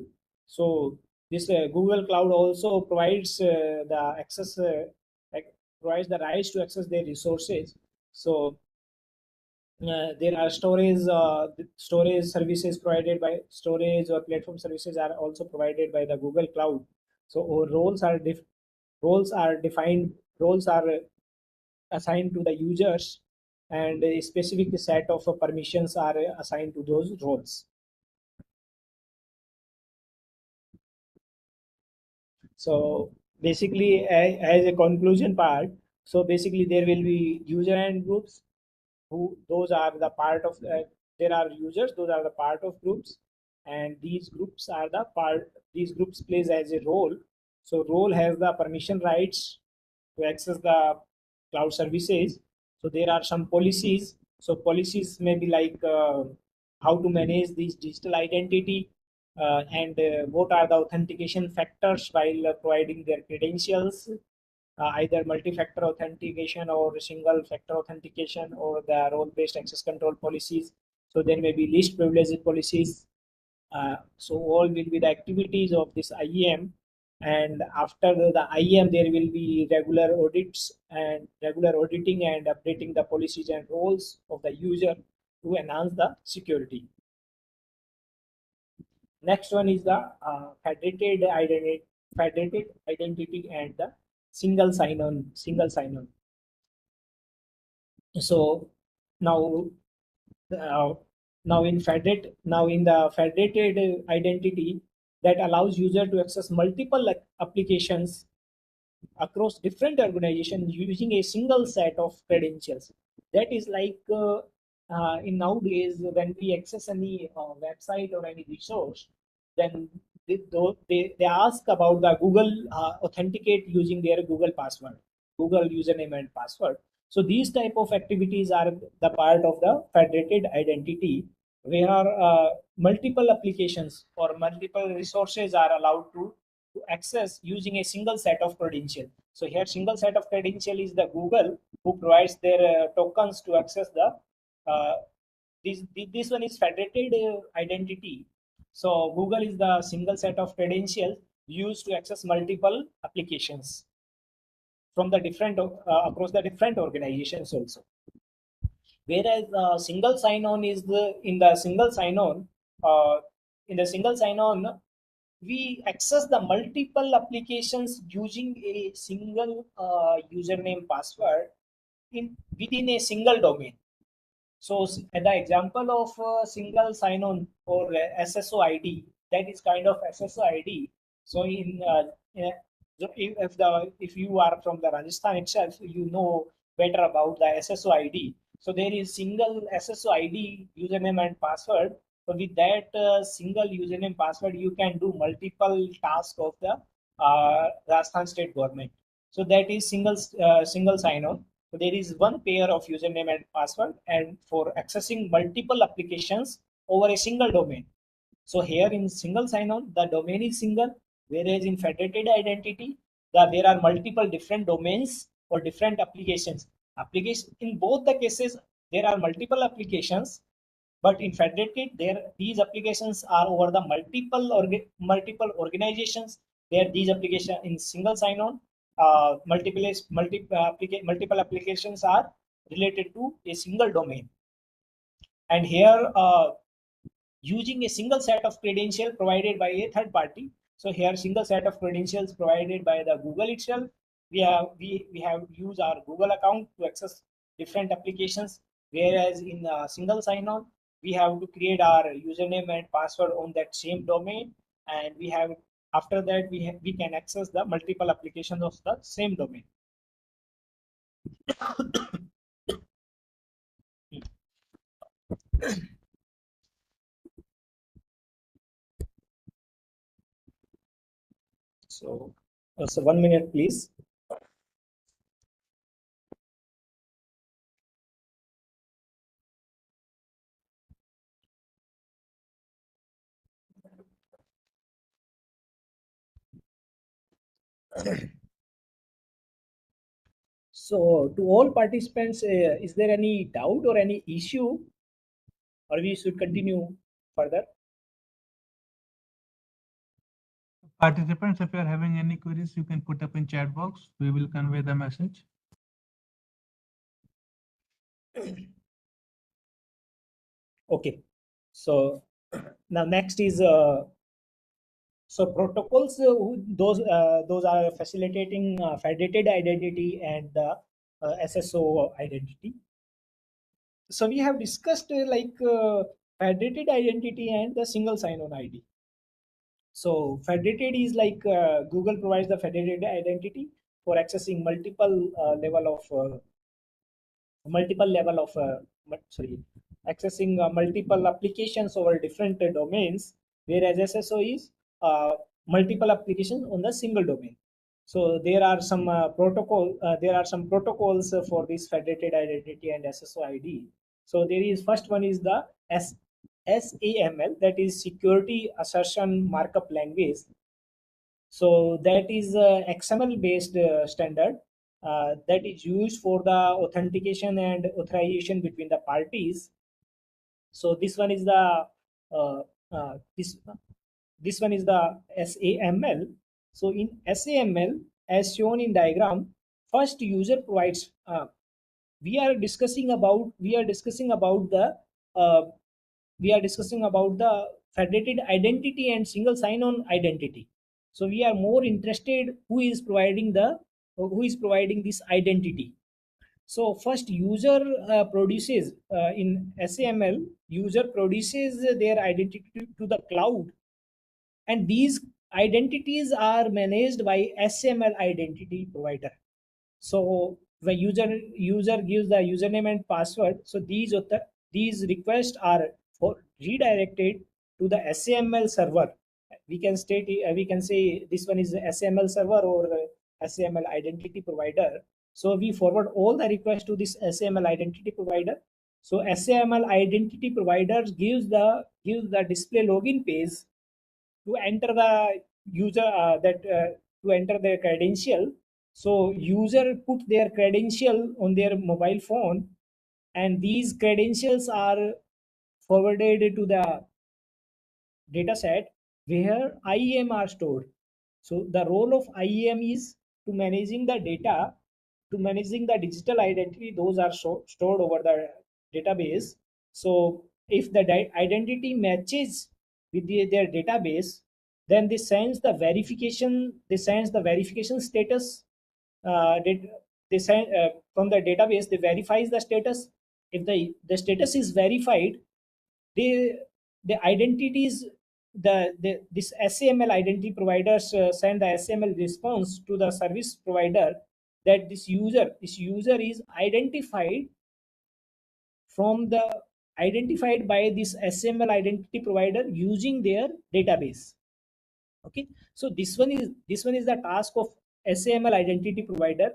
So this Google Cloud also provides the access, provides the rights to access their resources. So there are storage services provided by storage or platform services are also provided by the Google Cloud. So roles are defined. Roles are assigned to the users, and a specific set of permissions are assigned to those roles. So basically, as a conclusion part, so basically there will be user and groups. Those are the part of there are users. Those are the part of groups, and these groups are the part. These groups plays as a role. So role has the permission rights to access the cloud services. So there are some policies. So policies may be like how to manage this digital identity, and what are the authentication factors while providing their credentials, either multi-factor authentication or single factor authentication, or the role-based access control policies. So there may be least privileged policies. So all will be the activities of this IAM, and after the IAM there will be regular audits and regular auditing and updating the policies and roles of the user to enhance the security. Next one is the federated identity and the single sign-on. So now in the federated identity, that allows user to access multiple applications across different organizations using a single set of credentials. That is like in nowadays when we access any website or any resource, then they ask about the Google authenticate using their Google password, Google username and password. So these type of activities are the part of the federated identity, where multiple applications or multiple resources are allowed to access using a single set of credential. So here single set of credential is the Google, who provides their tokens to access the this one is federated identity. So Google is the single set of credentials used to access multiple applications from the different across the different organizations also. Whereas single sign-on is in the single sign-on, we access the multiple applications using a single username password within a single domain. So the example of single sign-on or SSO ID, that is kind of SSO ID. So if you are from the Rajasthan itself, you know better about the SSO ID. So there is single SSO ID, username and password. So with that single username password, you can do multiple tasks of the Rajasthan state government. So that is single sign-on. So there is one pair of username and password, and for accessing multiple applications over a single domain. So here in single sign-on, the domain is single, whereas in federated identity, there are multiple different domains or different applications. In both the cases, there are multiple applications, but in federated, these applications are over the multiple organizations. Where these applications in single sign-on, multiple applications are related to a single domain. And here, using a single set of credentials provided by a third party. So here, single set of credentials provided by the Google itself. We have used our Google account to access different applications, whereas in single sign-on, we have to create our username and password on that same domain, and we have After that, we can access the multiple applications of the same domain. So 1 minute, please. So to all participants, is there any doubt or any issue, or we should continue further? Participants, if you are having any queries, you can put up in chat box. We will convey the message. Okay. So now next is so protocols. Those are facilitating federated identity and the SSO identity. So we have discussed federated identity and the single sign-on ID. So federated is like Google provides the federated identity for accessing multiple level of sorry, accessing multiple applications over different domains, whereas SSO is multiple applications on the single domain. So there are some protocols for this federated identity and SSO ID. So there is first one is the SAML, that is Security Assertion Markup Language. So that is a XML based standard that is used for the authentication and authorization between the parties. So this one is the uh, uh, this one is the SAML. So in SAML, as shown in diagram, first user provides. We are discussing about uh, the federated identity and single sign-on identity. So we are more interested who is providing this identity. So first user produces in SAML, user produces their identity to the cloud, and these identities are managed by SAML identity provider. So when user gives the username and password, so these requests are redirected to the SAML server. We can say this one is the SAML server or SAML identity provider. So we forward all the requests to this SAML identity provider. So SAML identity provider gives the display login page to enter the user to enter their credential. So user put their credential on their mobile phone, and these credentials are forwarded to the dataset where IAM are stored. So the role of IAM is to managing the data, to managing the digital identity. Those are stored over the database. So if the identity matches with their database, then this sends the verification. This sends the verification status. They send from the database. They verifies the status. If the status is verified, they the identities this SAML identity providers send the SAML response to the service provider that this user is identified by this SAML identity provider using their database. Okay, so this one is the task of SAML identity provider,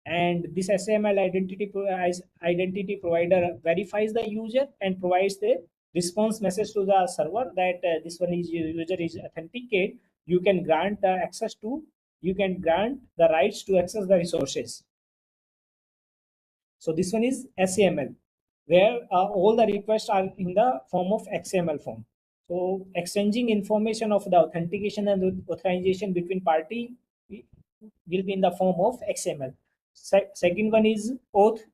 and this SAML identity provider verifies the user and provides the response message to the server that this one is user is authenticate. You can grant the rights to access the resources. So this one is SAML, where all the requests are in the form of XML form. So exchanging information of the authentication and authorization between party will be in the form of XML. Second one is OAuth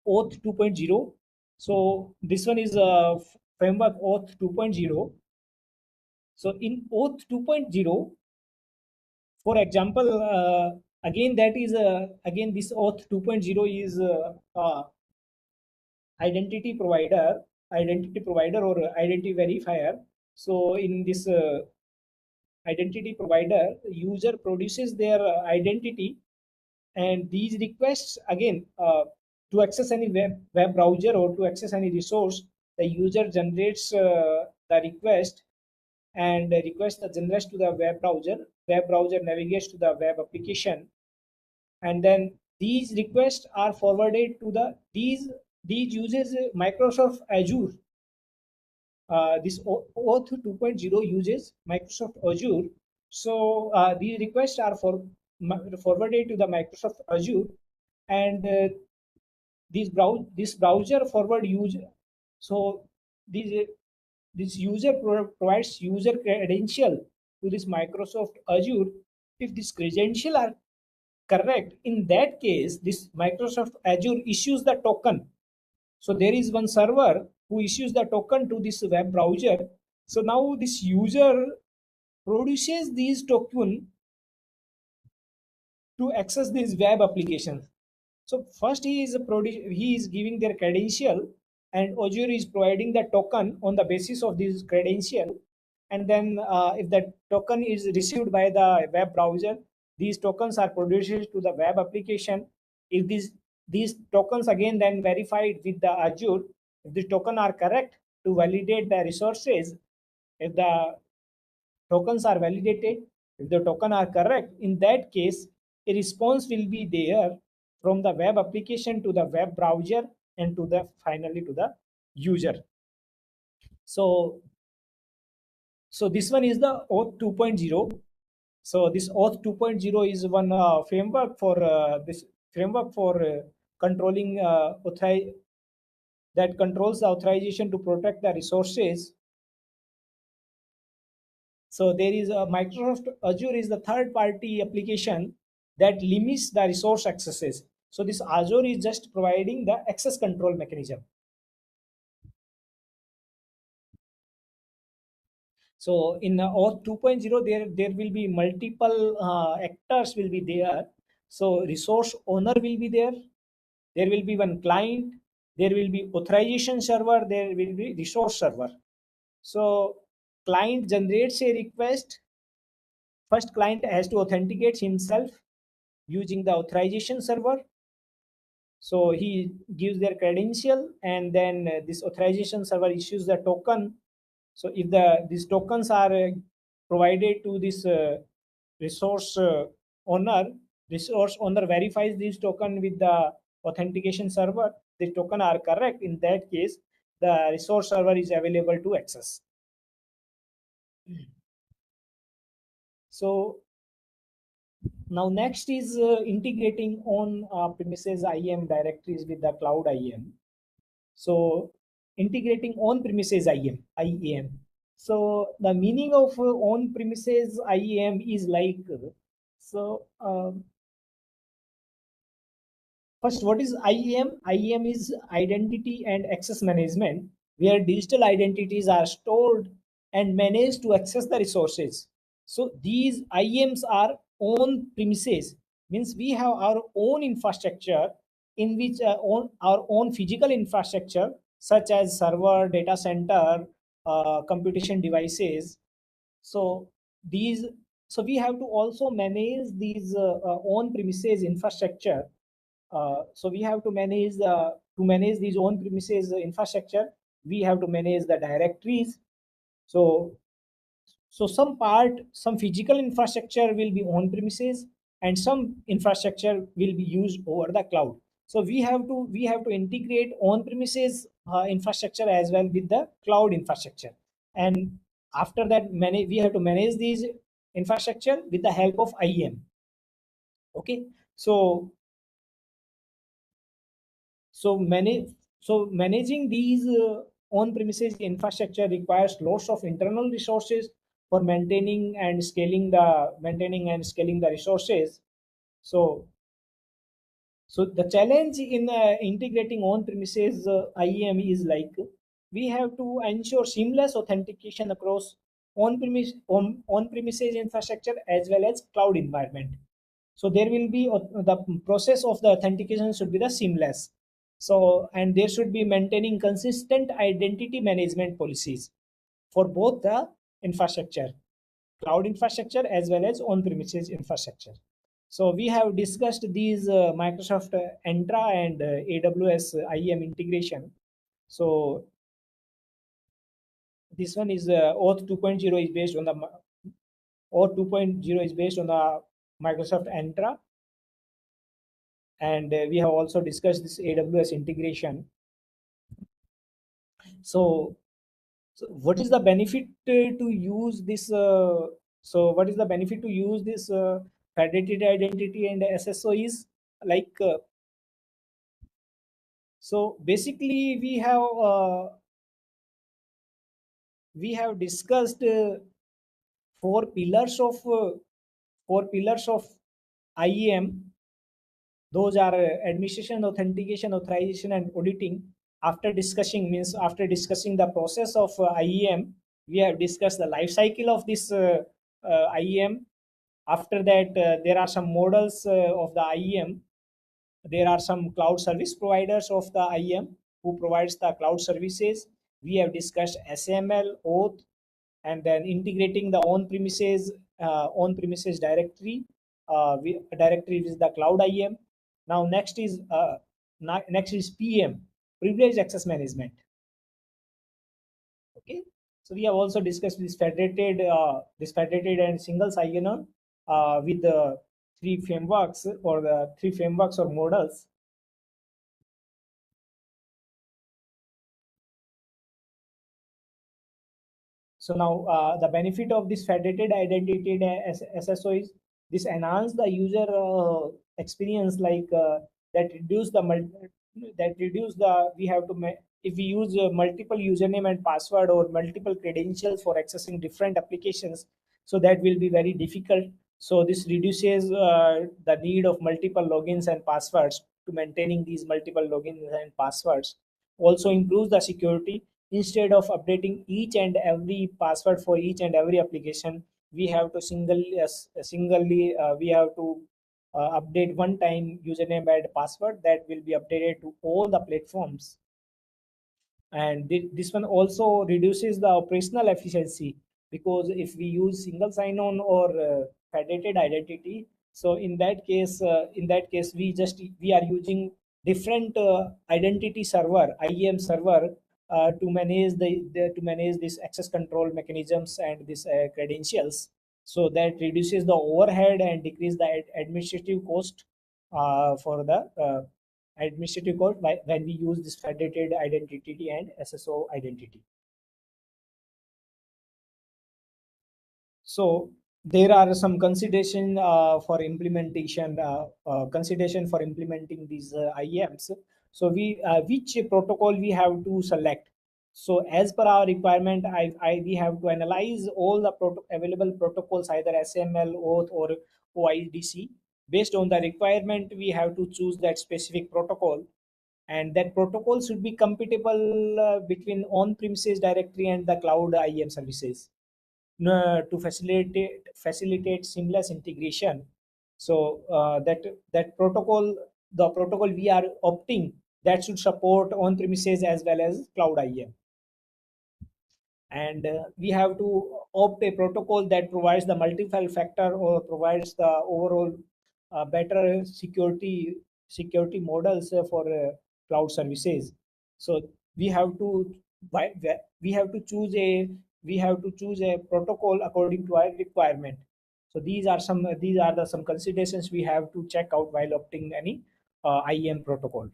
2.0. So this one is a framework OAuth 2.0. So in OAuth 2.0, for example, again that is again this OAuth 2.0 is identity provider or identity verifier. So in this identity provider, user produces their identity, and these requests again to access any web browser or to access any resource, the user generates the request, and the request generates to the web browser navigates to the web application, and then these requests are forwarded to these uses Microsoft Azure. This OAuth 2.0 uses Microsoft Azure. So these requests are forwarded to the Microsoft Azure, and this browser forward user. So this this user provides user credential to this Microsoft Azure. If this credential are correct, in that case, this Microsoft Azure issues the token. So there is one server who issues the token to this web browser. So now this user produces these token to access these web applications. So first he is giving their credential, and Azure is providing the token on the basis of this credential. And then if the token is received by the web browser, these tokens are produced to the web application. If these tokens again then verified with the Azure, if the token are correct to validate the resources, if the tokens are validated, if the token are correct, in that case, a response will be there from the web application to the web browser and to the finally to the user. So this one is the OAuth 2.0. So this OAuth 2.0 is one framework for controlling that controls the authorization to protect the resources. So there is a Microsoft Azure is the third party application that limits the resource accesses. So this Azure is just providing the access control mechanism. So in OAuth 2.0, there will be multiple actors will be there. So resource owner will be there. There will be one client. There will be authorization server. There will be resource server. So client generates a request. First, client has to authenticate himself using the authorization server. So he gives their credential, and then this authorization server issues the token. So if these tokens are provided to this resource owner, resource owner verifies this token with the authentication server. The token are correct. In that case, the resource server is available to access. So now next is integrating on premises IAM directories with the cloud IAM. So integrating on premises IAM. So the meaning of on premises IAM is like, so first, what is IAM? IAM is identity and access management, where digital identities are stored and managed to access the resources. So these IAMs are on premises, means we have our own infrastructure in which our own physical infrastructure such as server, data center, computation devices. So these, so we have to also manage these on premises infrastructure. So we have to manage these on premises infrastructure. We have to manage the directories. So some physical infrastructure will be on premises, and some infrastructure will be used over the cloud. So we have to integrate on premises infrastructure as well with the cloud infrastructure, and after that we have to manage these infrastructure with the help of IAM. Okay, so managing these on premises infrastructure requires lots of internal resources for maintaining and scaling the resources. So the challenge in integrating on premises IAM is like, we have to ensure seamless authentication across on premises infrastructure as well as cloud environment. So there will be the process of the authentication should be the seamless. So, and there should be maintaining consistent identity management policies for both the infrastructure. cloud infrastructure as well as on-premises infrastructure. So we have discussed these Microsoft Entra and AWS IAM integration. So this one is OAuth 2.0 is based on the OAuth 2.0 is based on the Microsoft Entra, and we have also discussed this AWS integration. So what is the benefit to use this? What is the benefit to use this federated identity and SSO is like? So basically, we have discussed four pillars of IAM. Those are administration, authentication, authorization, and auditing. After discussing the process of IAM, we have discussed the life cycle of this IAM. After that, there are some models of the IAM. There are some cloud service providers of the IAM who provides the cloud services. We have discussed SML, OAuth, and then integrating the on-premises directory directory with the cloud IAM. Now next is PM, privileged access management. Okay, so we have also discussed this federated and single sign-on with the three frameworks or models. So now the benefit of this federated identity SSO is this enhance the user experience, like that reduce the we have to if we use multiple username and password or multiple credentials for accessing different applications, so that will be very difficult. So this reduces the need of multiple logins and passwords to maintaining these multiple logins and passwords. Also improves the security. Instead of updating each and every password for each and every application, we have to singly we have to update one time username and password that will be updated to all the platforms. And this one also reduces the operational efficiency, because if we use single sign-on or federated identity, so in that case we are using different identity server, IAM server, to manage to manage this access control mechanisms and this credentials. So that reduces the overhead and decrease the administrative cost for the administrative cost when we use this federated identity and SSO identity. So there are some consideration for implementing these IAMs. So which protocol we have to select. So as per our requirement, we have to analyze all the available protocols, either SML, OAuth, or OIDC. Based on the requirement, we have to choose that specific protocol, and that protocol should be compatible between on-premises directory and the cloud IAM services to facilitate seamless integration. So that protocol, the protocol we are opting, that should support on-premises as well as cloud IAM. And we have to opt a protocol that provides the multiple factor or provides the overall better security models for cloud services. So we have to choose a protocol according to our requirement. So these are some considerations we have to check out while opting any IAM protocol.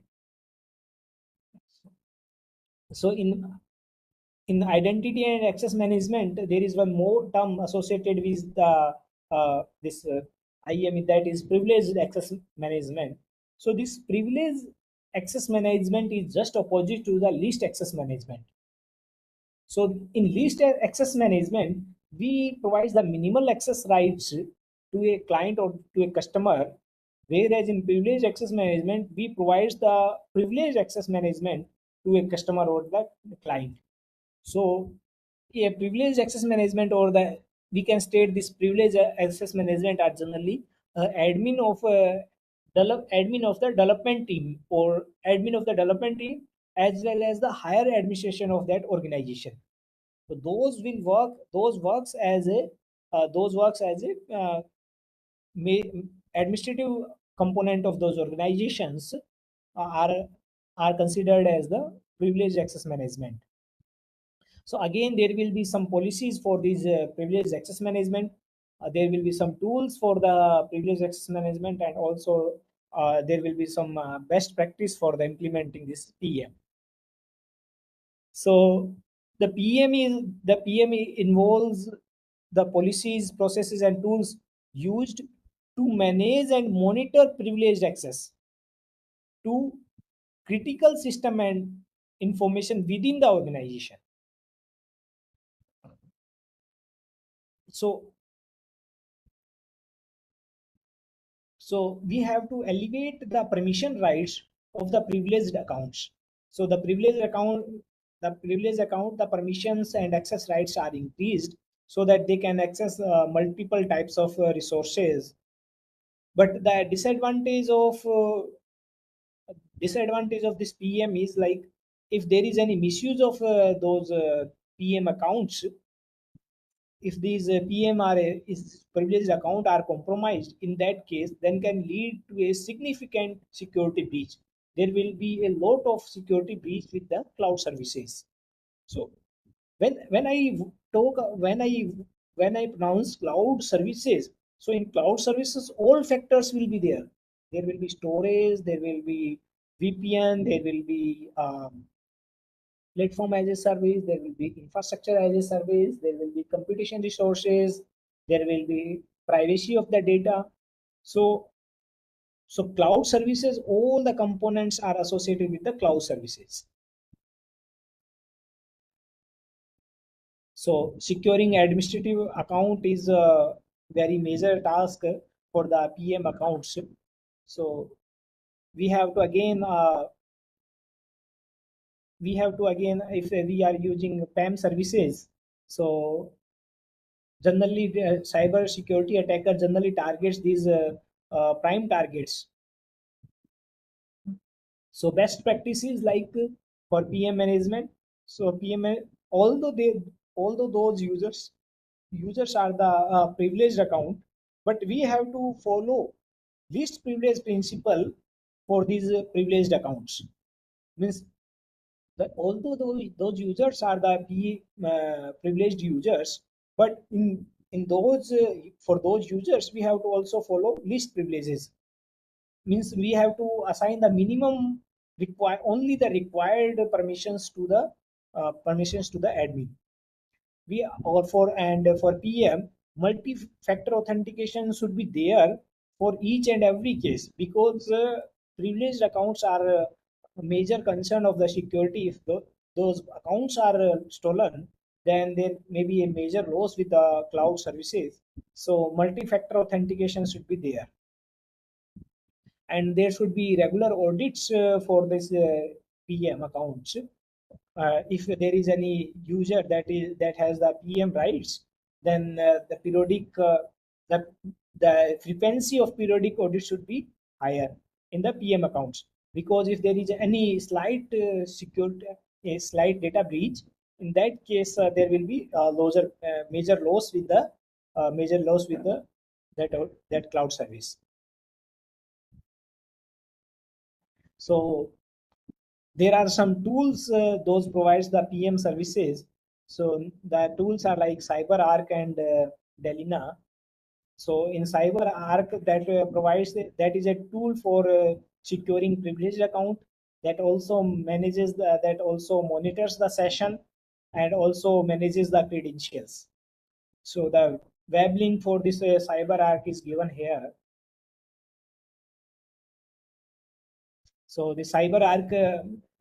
So in identity and access management, there is one more term associated with the this IAM, that is privileged access management. So this privileged access management is just opposite to the least access management. So in least access management, we provide the minimal access rights to a client or to a customer, whereas in privileged access management, we provide the privileged access management to a customer or the client. So a privileged access management, or the we can state this privileged access management are generally admin of the development team, or admin of the development team, as well as the higher administration of that organization. So those works as a those works as a administrative component of those organizations are considered as the privileged access management. So again, there will be some policies for these privileged access management. There will be some tools for the privileged access management, and also there will be some best practice for the implementing this PM. So the PM involves the policies, processes, and tools used to manage and monitor privileged access to critical system and information within the organization. So we have to elevate the permission rights of the privileged accounts. So the privileged account, the permissions and access rights are increased so that they can access multiple types of resources. But the disadvantage of this PM is like, if there is any misuse of those PM accounts, if these is privileged account are compromised, in that case, then can lead to a significant security breach. There will be a lot of security breach with the cloud services. So when I talk when I pronounce cloud services, so in cloud services, all factors will be there. There will be storage, there will be VPN, there will be platform as a service, there will be infrastructure as a service, there will be computation resources, there will be privacy of the data. So cloud services, all the components are associated with the cloud services. So securing administrative account is a very major task for the PM accounts. So we have to again if we are using PAM services, so generally the cyber security attacker generally targets these prime targets. So best practices like for PM management. So although those users are the privileged account, but we have to follow least privilege principle for these privileged accounts. Means that although those users are the privileged users, but in those for those users we have to also follow least privileges. Means we have to assign the minimum only the required permissions to the admin. For PM, multi-factor authentication should be there for each and every case, because privileged accounts are a major concern of the security. If those accounts are stolen, then there may be a major loss with the cloud services. So multi-factor authentication should be there, and there should be regular audits for this PM accounts. If there is any user that has the PM rights, then the frequency of periodic audit should be higher in the PM accounts, because if there is any slight a slight data breach, in that case there will be major loss with the that cloud service. So there are some tools those provides the PM services. So the tools are like CyberArk and Delina. So in CyberArk, that is a tool for securing privileged account, that also monitors the session and also manages the credentials. So the web link for this CyberArk is given here. So the CyberArk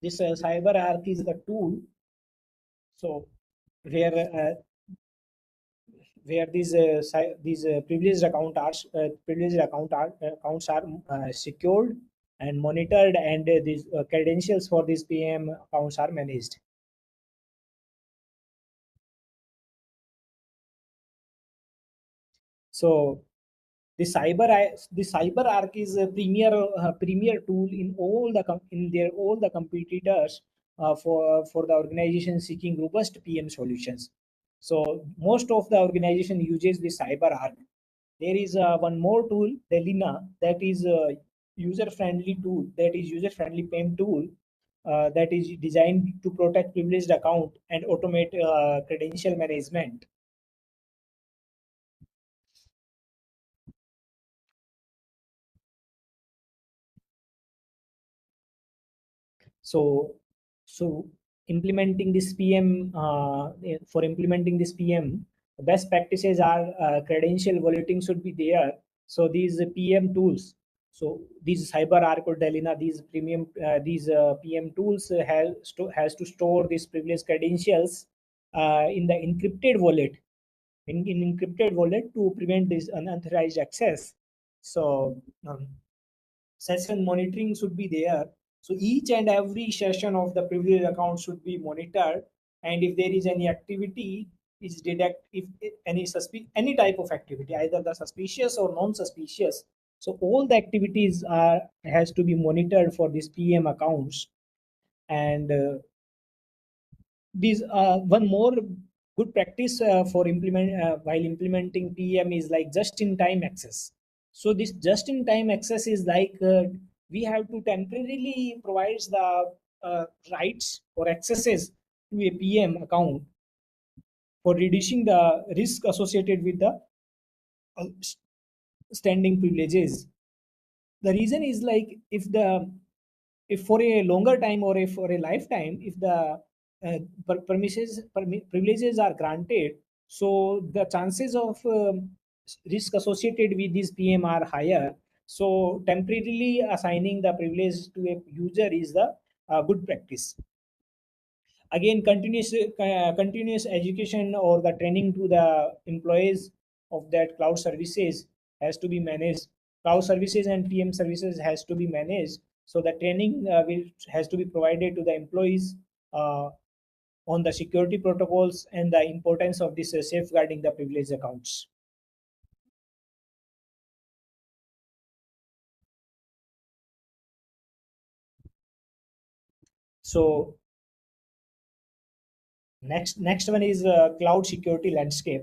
is the tool. So where these privileged accounts are secured and monitored, and these credentials for these PM accounts are managed. So the CyberArk is a premier tool in all the competitors for the organization seeking robust PM solutions. So most of the organization uses the CyberArk. There is one more tool, Delina, that is a user-friendly tool, that is user-friendly PEM tool that is designed to protect privileged account and automate credential management. So, so implementing this PM for implementing this PM, best practices are credential walleting should be there. So these PM tools, so these CyberArk or Delina, these PM tools has to store these privileged credentials in the encrypted wallet, in encrypted wallet to prevent this unauthorized access. So session monitoring should be there. So each and every session of the privileged account should be monitored, and if there is any activity, is detect if any type of activity, either the suspicious or non-suspicious. So all the activities are has to be monitored for these PM accounts, and these one more good practice for implement while implementing PM is like just-in-time access. So this just-in-time access is like we have to temporarily provide the rights or accesses to a PM account for reducing the risk associated with the uh, standing privileges. The reason is like if for a longer time or if for a lifetime, if the privileges are granted, so the chances of risk associated with this PM are higher. So temporarily assigning the privilege to a user is the good practice. Again, continuous education or the training to the employees of that cloud services has to be managed. Cloud services and PM services has to be managed, so the training has to be provided to the employees on the security protocols and the importance of this safeguarding the privileged accounts. So next one is cloud security landscape.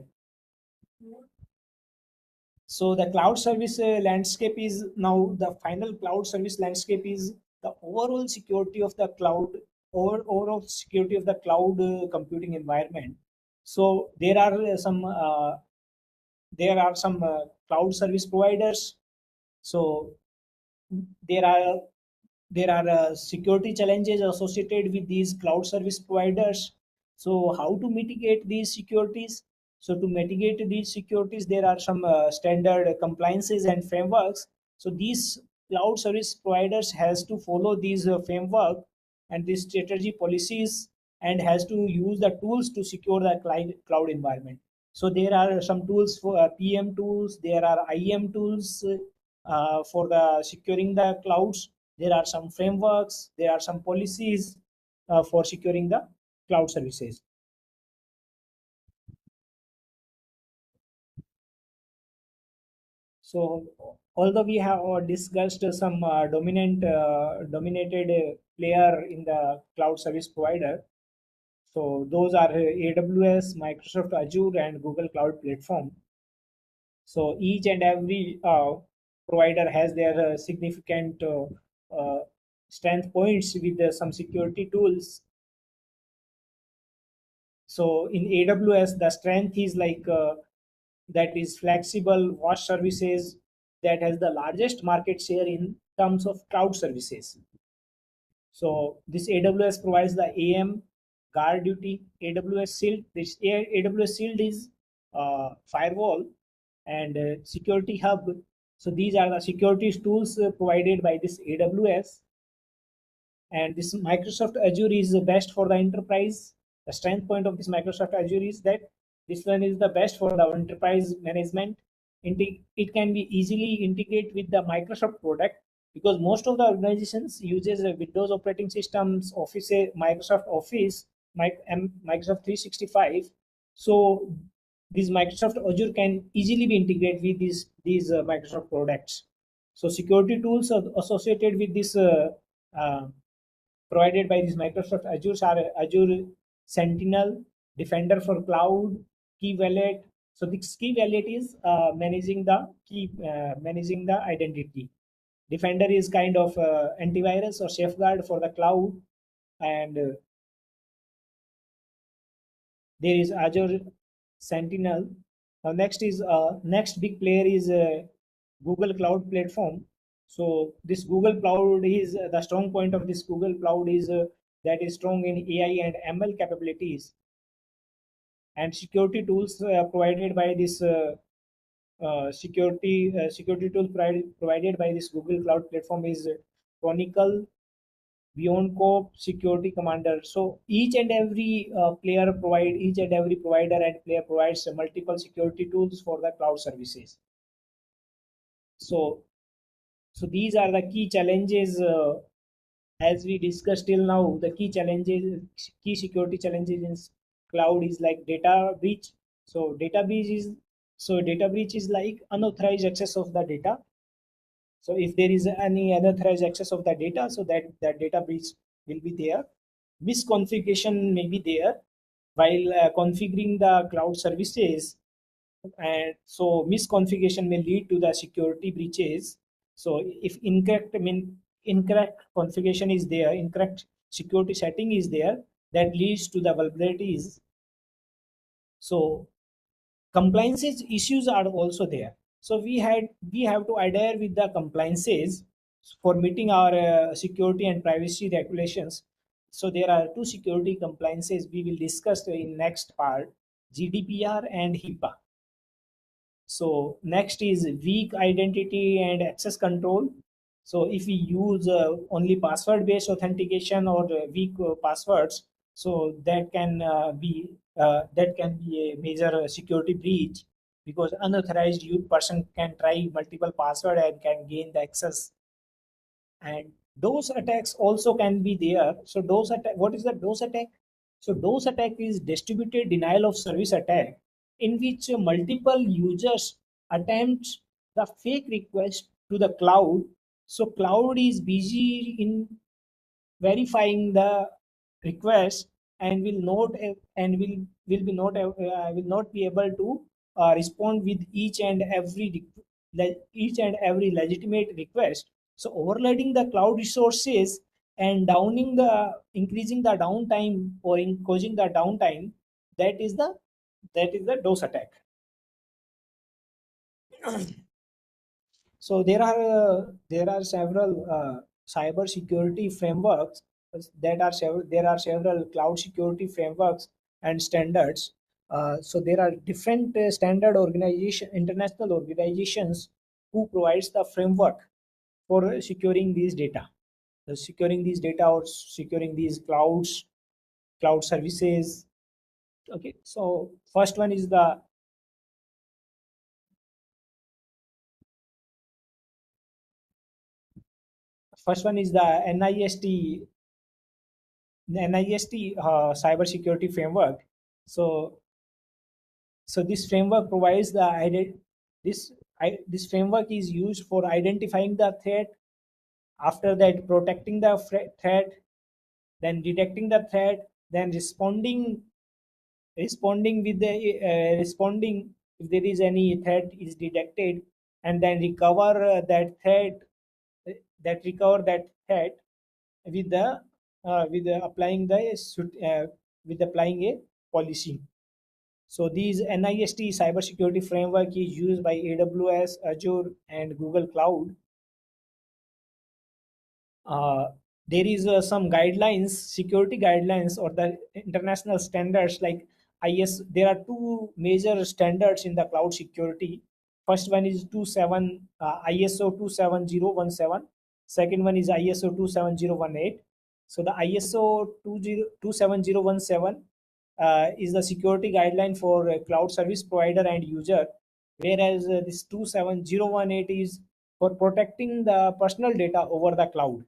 So the cloud service landscape is now the final cloud service landscape is the overall security of the cloud, overall security of the cloud computing environment. So there are some cloud service providers. So there are security challenges associated with these cloud service providers. So how to mitigate these securities? So to mitigate these securities, there are some standard compliances and frameworks. So these cloud service providers has to follow these framework and these strategy policies, and has to use the tools to secure the cloud environment. So there are some tools for PM tools, there are IAM tools for the securing the clouds. There are some frameworks, there are some policies for securing the cloud services. So although we have discussed some dominated player in the cloud service provider, so those are AWS, Microsoft Azure, and Google Cloud Platform. So each and every provider has their significant strength points with some security tools. So in AWS, the strength is like that is flexible WAS services that has the largest market share in terms of cloud services. So this AWS provides the AM, guard duty, AWS Shield. This AWS Shield is firewall and security hub. So these are the security tools provided by this AWS. And this Microsoft Azure is the best for the enterprise. The strength point of this Microsoft Azure is that this one is the best for the enterprise management. It can be easily integrate with the Microsoft product, because most of the organizations uses Windows operating systems, Office, Microsoft Office, Microsoft 365. So this Microsoft Azure can easily be integrated with these Microsoft products. So security tools are associated with this uh, provided by this Microsoft Azure are Azure Sentinel, Defender for cloud, Key Wallet. So this Key Wallet is managing the key, managing the identity. Defender is kind of antivirus or safeguard for the cloud, and there is Azure Sentinel. Now next big player is Google Cloud Platform. So this Google Cloud is the strong point of this Google Cloud is that is strong in AI and ML capabilities, and security tools provided by this security tool provided by this Google Cloud Platform is Chronicle, BeyondCorp, Security Commander. So each and every each and every provider and player provides multiple security tools for the cloud services. So these are the key challenges as we discussed till now. The key security challenges in cloud is like data breach. So data breach is like unauthorized access of the data. So if there is any unauthorized access of the data, so that data breach will be there. Misconfiguration may be there while configuring the cloud services, and so misconfiguration may lead to the security breaches. So if incorrect configuration is there, incorrect security setting is there, that leads to the vulnerabilities. So compliances issues are also there. So we have to adhere with the compliances for meeting our security and privacy regulations. So there are two security compliances we will discuss in next part: GDPR and HIPAA. So next is weak identity and access control. So if we use only password based authentication or weak passwords, so that can be a major security breach, because unauthorized person can try multiple password and can gain the access. And those attacks also can be there. So what is the DOS attack? So DOS attack is distributed denial of service attack, in which multiple users attempt the fake request to the cloud. So cloud is busy in verifying the request and will not be able to respond with each and every legitimate request. So overloading the cloud resources and increasing the downtime or causing the downtime, that is the DOS attack. So there are several cyber security frameworks. There are several cloud security frameworks and standards. So there are different international organizations who provides the framework for securing these data, or securing these cloud services. Okay, so first one is the NIST cyber security framework. So this framework provides this framework is used for identifying the threat, after that protecting the threat, then detecting the threat, then responding with the responding if there is any threat is detected, and then recover that threat with applying a policy. So these NIST cybersecurity framework is used by AWS, Azure, and Google Cloud. There is some guidelines, security guidelines, or the international standards like IS. There are two major standards in the cloud security. First one is ISO 27017. Second one is ISO 27018. So the ISO 27017 is the security guideline for cloud service provider and user, whereas this 27018 is for protecting the personal data over the cloud.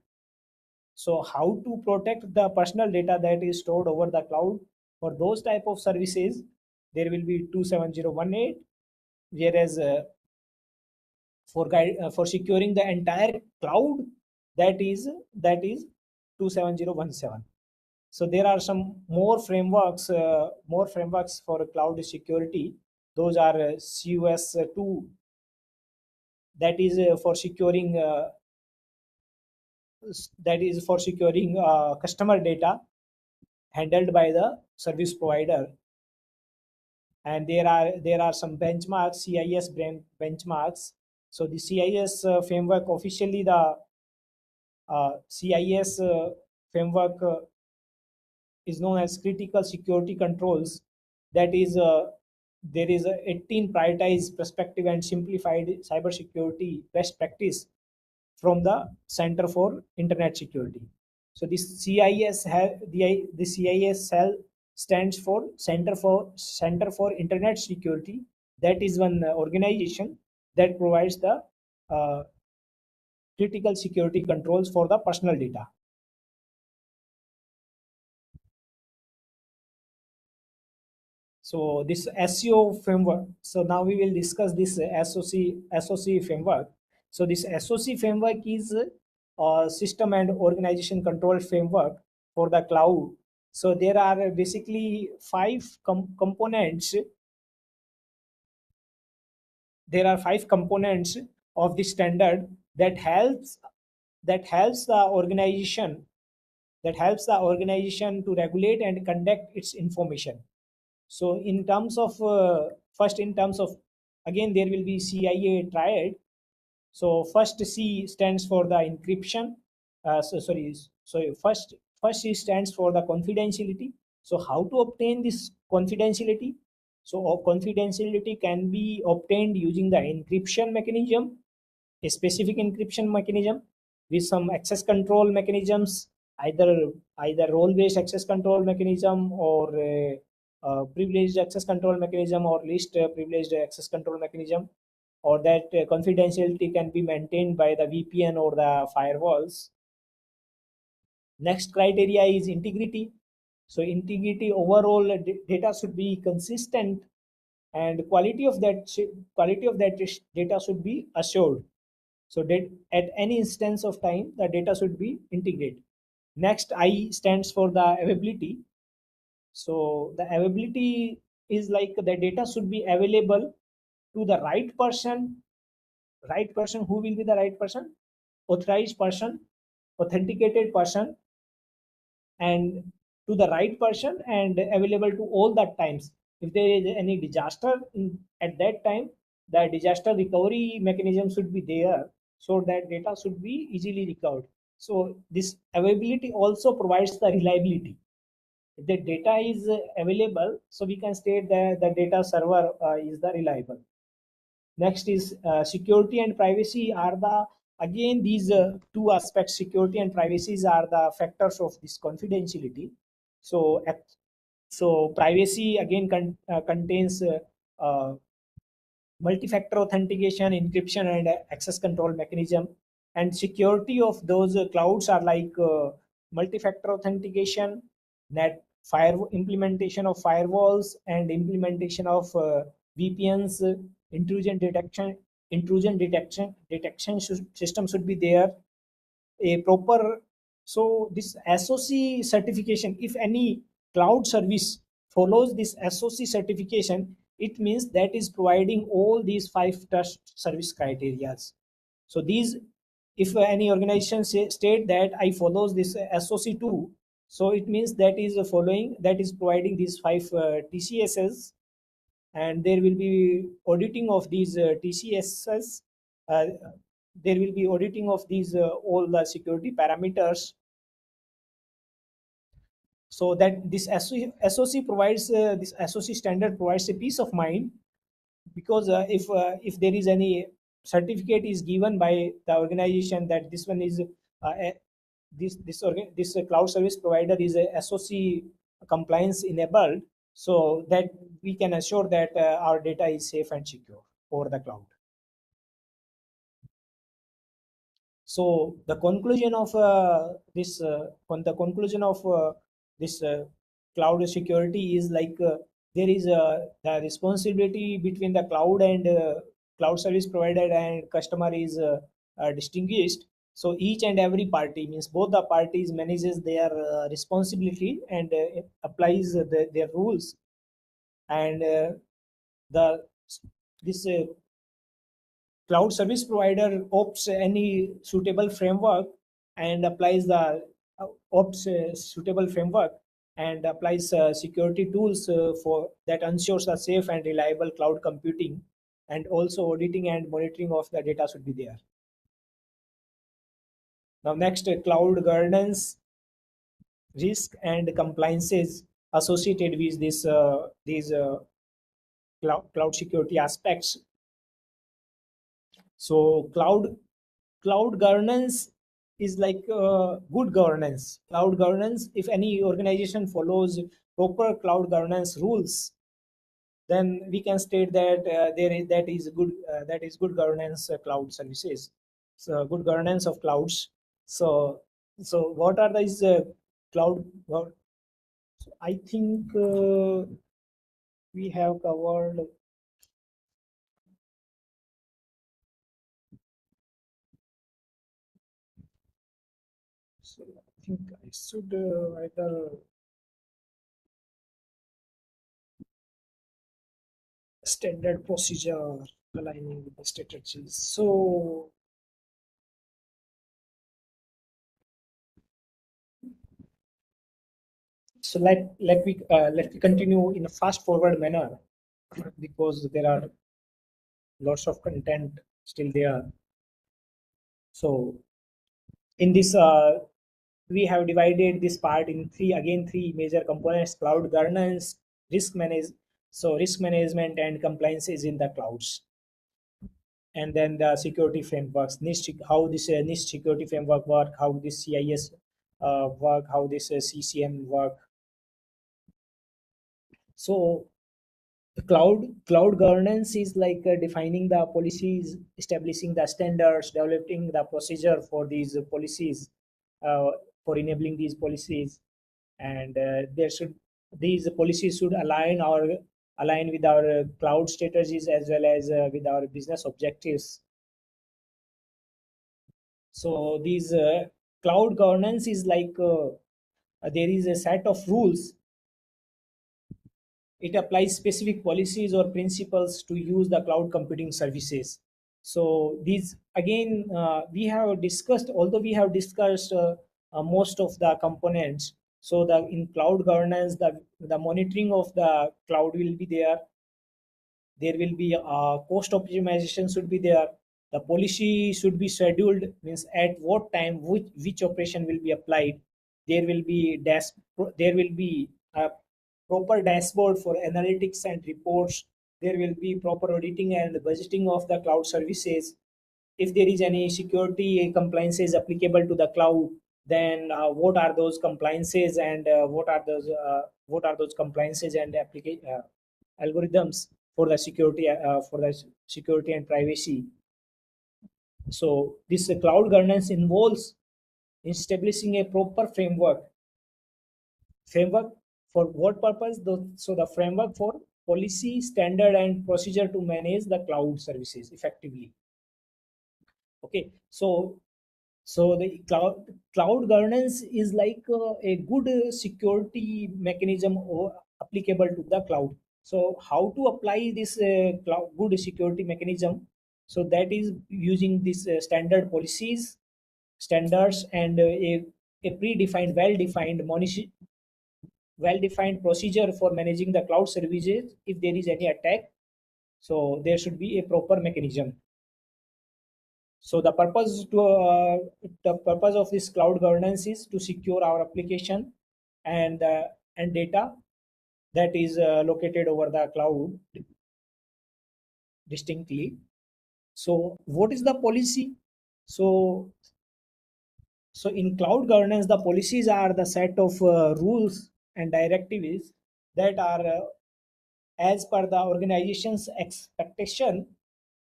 So how to protect the personal data that is stored over the cloud? For those type of services, there will be 27018, whereas for securing the entire cloud, that is 27017. So there are some more frameworks for cloud security. Those are CUS2, that is for securing customer data handled by the service provider. And there are some benchmarks, CIS benchmarks. So the CIS framework, officially the CIS framework is known as critical security controls. That is, there is a 18 prioritized, perspective and simplified cybersecurity best practice from the Center for Internet Security. So this CIS the CIS stands for Center for Internet Security. That is one organization that provides the uh, critical security controls for the personal data. So this SEO framework. So now we will discuss this SOC framework. So this SOC framework is a system and organization control framework for the cloud. So there are basically five components. There are five components of the standard that helps the organization to regulate and conduct its information. So in terms of first, in terms of, again, there will be CIA triad. So first C stands for the encryption. First C stands for the confidentiality. So how to obtain this confidentiality? So confidentiality can be obtained using the encryption mechanism, a specific encryption mechanism with some access control mechanisms, either role-based access control mechanism or privileged access control mechanism or least privileged access control mechanism, or that confidentiality can be maintained by the VPN or the firewalls. Next criteria is integrity. So integrity, overall data should be consistent, and quality of that data should be assured. So that at any instance of time, the data should be integrated. Next, I stands for the availability. So the availability is like the data should be available to the right person. Right person, who will be the right person? Authorized person, authenticated person, and to the right person, and available to all the times. If there is any disaster at that time, the disaster recovery mechanism should be there, so that data should be easily recovered. So this availability also provides the reliability. If the data is available, so we can state that the data server is the reliable. Next is security and privacy are the, again, these two aspects, security and privacy, are the factors of this confidentiality. So privacy again contains multi-factor authentication, encryption, and access control mechanism. And security of those clouds are like multi-factor authentication, implementation of firewalls, and implementation of VPNs, intrusion detection system should be there. A proper, so this SOC certification, if any cloud service follows this SOC certification, it means that is providing all these five trust service criteria. So these, if any organization state that I follows this SOC2, so it means that is providing these five TCSs, and there will be auditing of these TCSs. Uh, there will be auditing of these all the security parameters, so that this SOC provides this SOC standard provides a peace of mind, because if there is any certificate is given by the organization that this one is this cloud service provider is a SOC compliance enabled, so that we can assure that our data is safe and secure over the cloud. So the conclusion of this cloud security is like there is the responsibility between the cloud and cloud service provider and customer is distinguished. So each and every party, means both the parties, manages their responsibility and applies their rules, and the this cloud service provider opts any suitable framework and applies the opts suitable framework and applies security tools for that ensures a safe and reliable cloud computing, and also auditing and monitoring of the data should be there. Now next, cloud governance, risk and compliances associated with these cloud security aspects. So cloud governance is like good governance. Cloud governance, if any organization follows proper cloud governance rules, then we can state that that is good governance cloud services. So good governance of clouds. So what are these cloud? So I think we have covered. So I think I should either standard procedure aligning with the strategies. So let me continue in a fast forward manner because there are lots of content still there. So in this we have divided this part in three major components: cloud governance, risk management and compliances in the clouds, and then the security frameworks, how this niche security framework work, how this CIS work, how this CCM work. So the cloud governance is like defining the policies, establishing the standards, developing the procedure for these policies, uh, for enabling these policies, and these policies should align with our cloud strategies as well as with our business objectives. So these cloud governance is like there is a set of rules. It applies specific policies or principles to use the cloud computing services. So these again we have discussed, although we have discussed most of the components. So the in cloud governance, the monitoring of the cloud will be there. There will be cost optimization should be there. The policy should be scheduled, means at what time which operation will be applied. There will be there will be a proper dashboard for analytics and reports. There will be proper auditing and budgeting of the cloud services. If there is any security compliances applicable to the cloud, then what are those compliances, and what are those compliances and algorithms for the security and privacy. So this cloud governance involves establishing a proper framework for what purpose? So the framework for policy, standard and procedure to manage the cloud services effectively. Okay, so the cloud governance is like a good security mechanism or applicable to the cloud. So how to apply this good security mechanism? So that is using this standard policies, standards, and a predefined, well-defined procedure for managing the cloud services. If there is any attack, so there should be a proper mechanism. So the purpose of this cloud governance is to secure our application and data that is located over the cloud distinctly. So what is the policy? So in cloud governance, the policies are the set of rules and directives that are as per the organization's expectation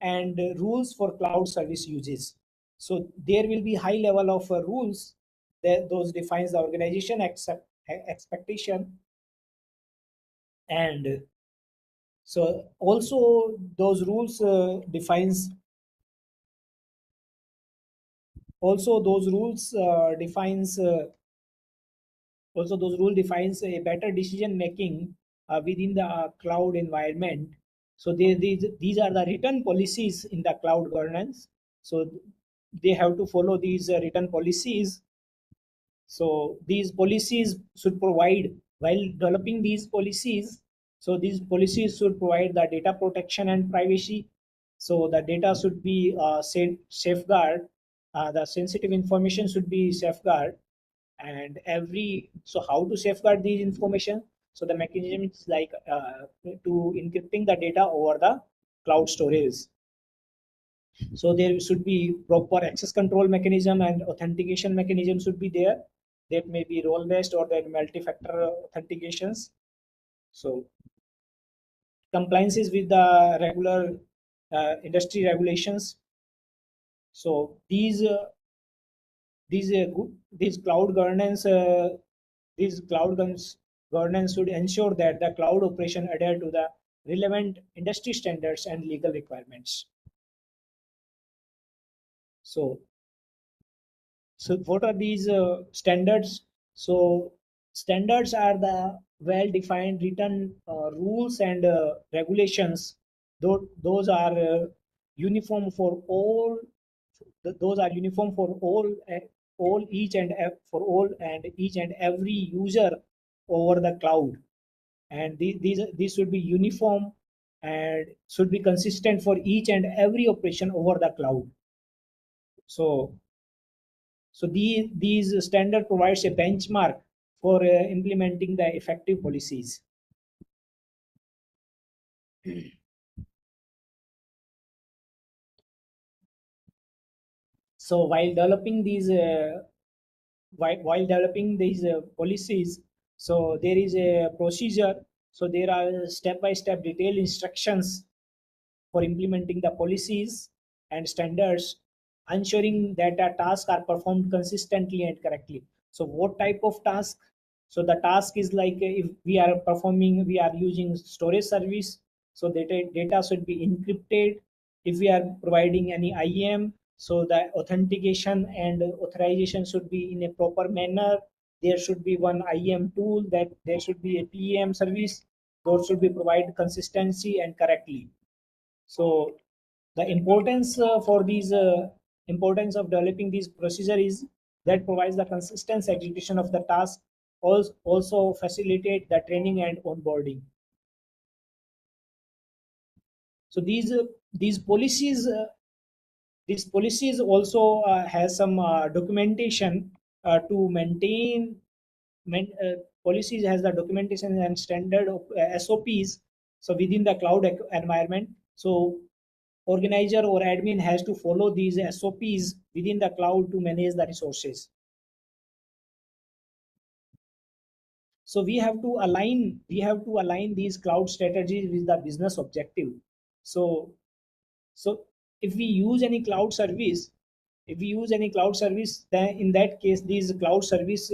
and rules for cloud service uses. So there will be high level of rules that those defines the organization expectation, and so also those rules defines also those rules defines a better decision making within the cloud environment. So these are the written policies in the cloud governance. So they have to follow these written policies. So these policies should provide, while developing these policies, so these policies should provide the data protection and privacy. So the data should be safeguard, the sensitive information should be safeguard, and so how to safeguard these information? So the mechanism is like to encrypting the data over the cloud storage. So there should be proper access control mechanism and authentication mechanism should be there. That may be role based or that multi-factor authentications. So compliances with the regular industry regulations. So these cloud governance governance should ensure that the cloud operation adhere to the relevant industry standards and legal requirements. So what are these standards? So standards are the well-defined written rules and regulations. Those are uniform for all. Those are uniform for all for all and each and every user over the cloud. And these should be uniform and should be consistent for each and every operation over the cloud. So these standard provides a benchmark for implementing the effective policies. So while developing these policies, so there is a procedure. So there are step-by-step detailed instructions for implementing the policies and standards, ensuring that the tasks are performed consistently and correctly. So what type of task? So the task is like if we are using storage service, so data should be encrypted. If we are providing any IAM, so the authentication and authorization should be in a proper manner. There should be one IAM tool, that there should be a PAM service. Those should be provided consistency and correctly. So the importance of developing this procedure is that provides the consistent execution of the task, also facilitate the training and onboarding. So these policies also has some documentation to maintain. Policies has the documentation and standard of SOPs. So within the cloud environment, so organizer or admin has to follow these SOPs within the cloud to manage the resources. So we have to align these cloud strategies with the business objective. So if we use any cloud service, then in that case these cloud services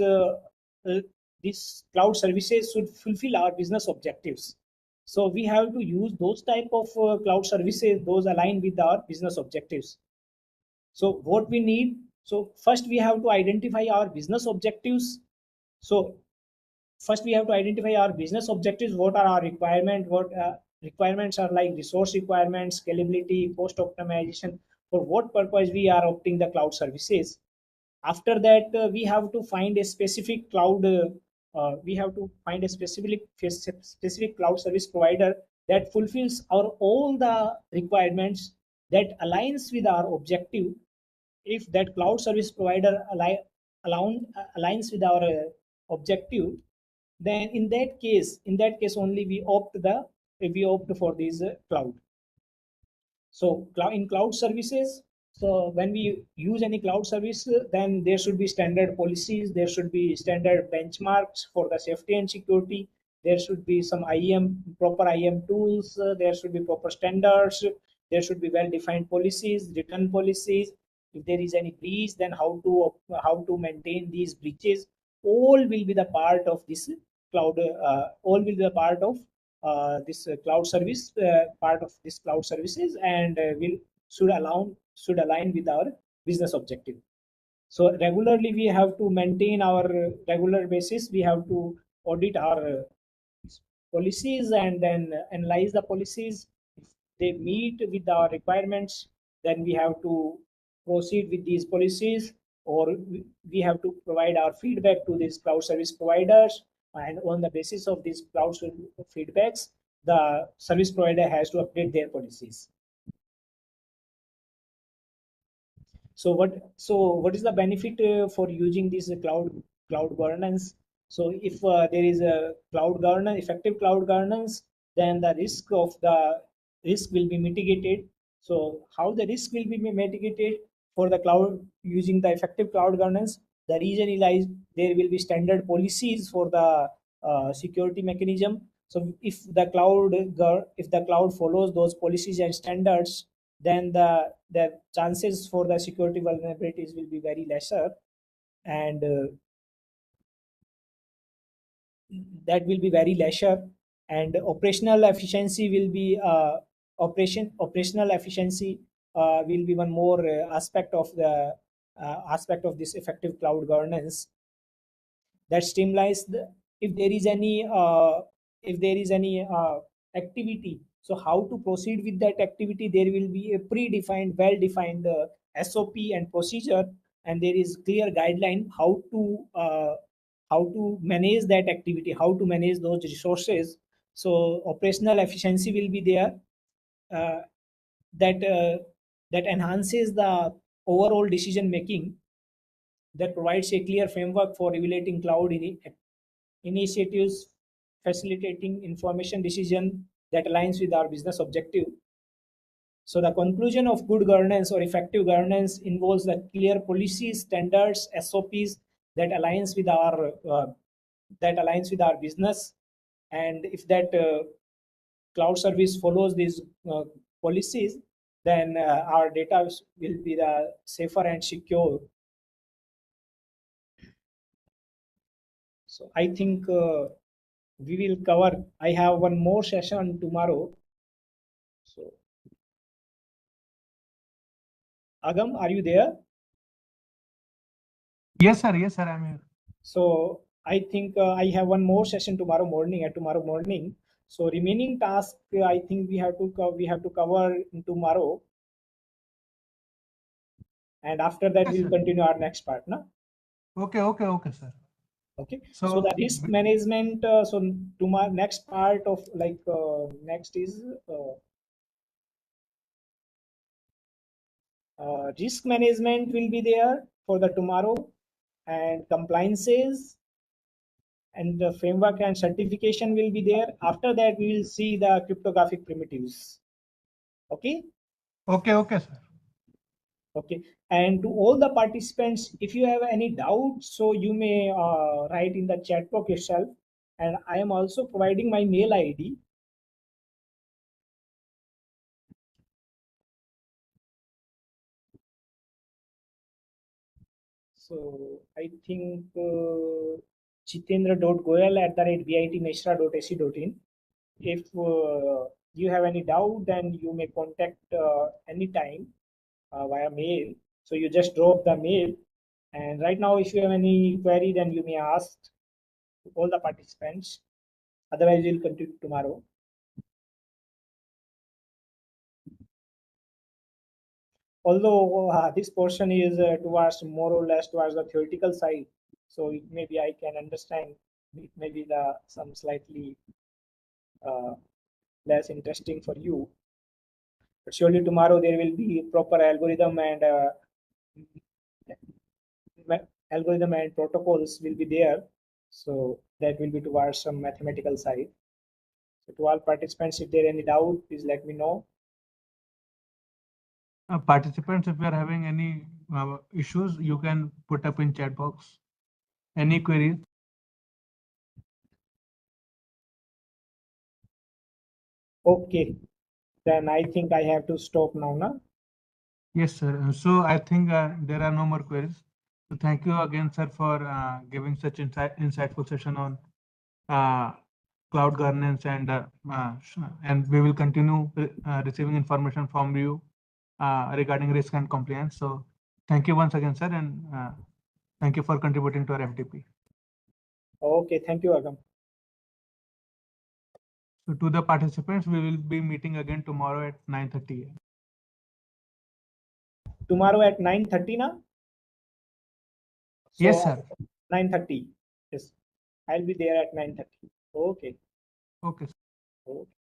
should fulfill our business objectives. So we have to use those type of cloud services, those aligned with our business objectives. So what we need, so first we have to identify our business objectives. So first we have to identify our business objectives. What are our requirements? What requirements are like resource requirements, scalability, cost optimization, for what purpose we are opting the cloud services. After that we have to find a specific cloud we have to find a specific cloud service provider that fulfills our all the requirements, that aligns with our objective. If that cloud service provider aligns with our objective, then in that case only we opt for this cloud. So in cloud services, so when we use any cloud service, then there should be standard policies, there should be standard benchmarks for the safety and security, there should be some proper IAM tools, there should be proper standards, there should be well-defined policies, written policies. If there is any breach, then how to maintain these breaches. All will be the part of this all will be a part of this cloud service, part of this cloud services, and will should align with our business objective. So regularly we have to maintain our regular basis. We have to audit our policies and then analyze the policies. If they meet with our requirements, then we have to proceed with these policies, or we have to provide our feedback to these cloud service providers. And on the basis of these cloud feedbacks, the service provider has to update their policies. So what is the benefit for using this cloud governance? So if there is a cloud governance, effective cloud governance, then the risk will be mitigated. So how the risk will be mitigated for the cloud using the effective cloud governance? The reason lies there will be standard policies for the security mechanism. So if the cloud follows those policies and standards, then the chances for the security vulnerabilities will be very lesser, and that will be very lesser, and operational efficiency will be operational efficiency will be one more aspect of this effective cloud governance that streamlines if there is any activity. So how to proceed with that activity? There will be a predefined, well-defined SOP and procedure, and there is clear guideline how to manage that activity, how to manage those resources. So operational efficiency will be there. uh, that enhances the overall decision making, that provides a clear framework for evaluating cloud initiatives, facilitating information decision that aligns with our business objective. So the conclusion of good governance or effective governance involves the clear policies, standards, SOPs that aligns with our business. And if that cloud service follows these policies, then our data will be the safer and secure. So I think we will cover. I have one more session tomorrow. So Agam, are you there? Yes, sir. Yes, sir. I'm here. So I think I have one more session tomorrow morning. So remaining task, I think we have to cover in tomorrow, and after that Yes, we'll sir. continue our next part. No? Okay, sir. Okay. So, So the risk management. So tomorrow next part of next is risk management will be there for the tomorrow, and compliances and the framework and certification will be there. After that, we will see the cryptographic primitives. Okay. okay, sir. Okay. And to all the participants, if you have any doubts, so you may write in the chat box itself. And I am also providing my mail ID. So I think chitendra.goyal@bitmeshra.ac.in. If you have any doubt, then you may contact anytime via mail. So you just drop the mail. And right now, if you have any query, then you may ask all the participants. Otherwise, we'll continue tomorrow. Although this portion is towards more or less towards the theoretical side, so maybe I can understand it may be some slightly uh, less interesting for you. But surely tomorrow there will be proper algorithm and protocols will be there. So that will be towards some mathematical side. So to all participants, if there any doubt, please let me know. Participants, if you are having any issues, you can put up in chat box. Any queries? Okay, then I think I have to stop now, na? Yes, sir. So I think there are no more queries. So thank you again, sir, for giving such insightful session on cloud governance, and we will continue receiving information from you regarding risk and compliance. So Thank you once again, sir, and thank you for contributing to our FDP. Okay, thank you, Agam. So to the participants, we will be meeting again tomorrow at 9:30 a.m. Tomorrow at 9:30 now? Yes, sir. 9:30. Yes, I'll be there at 9:30. Okay. Okay, sir. Okay.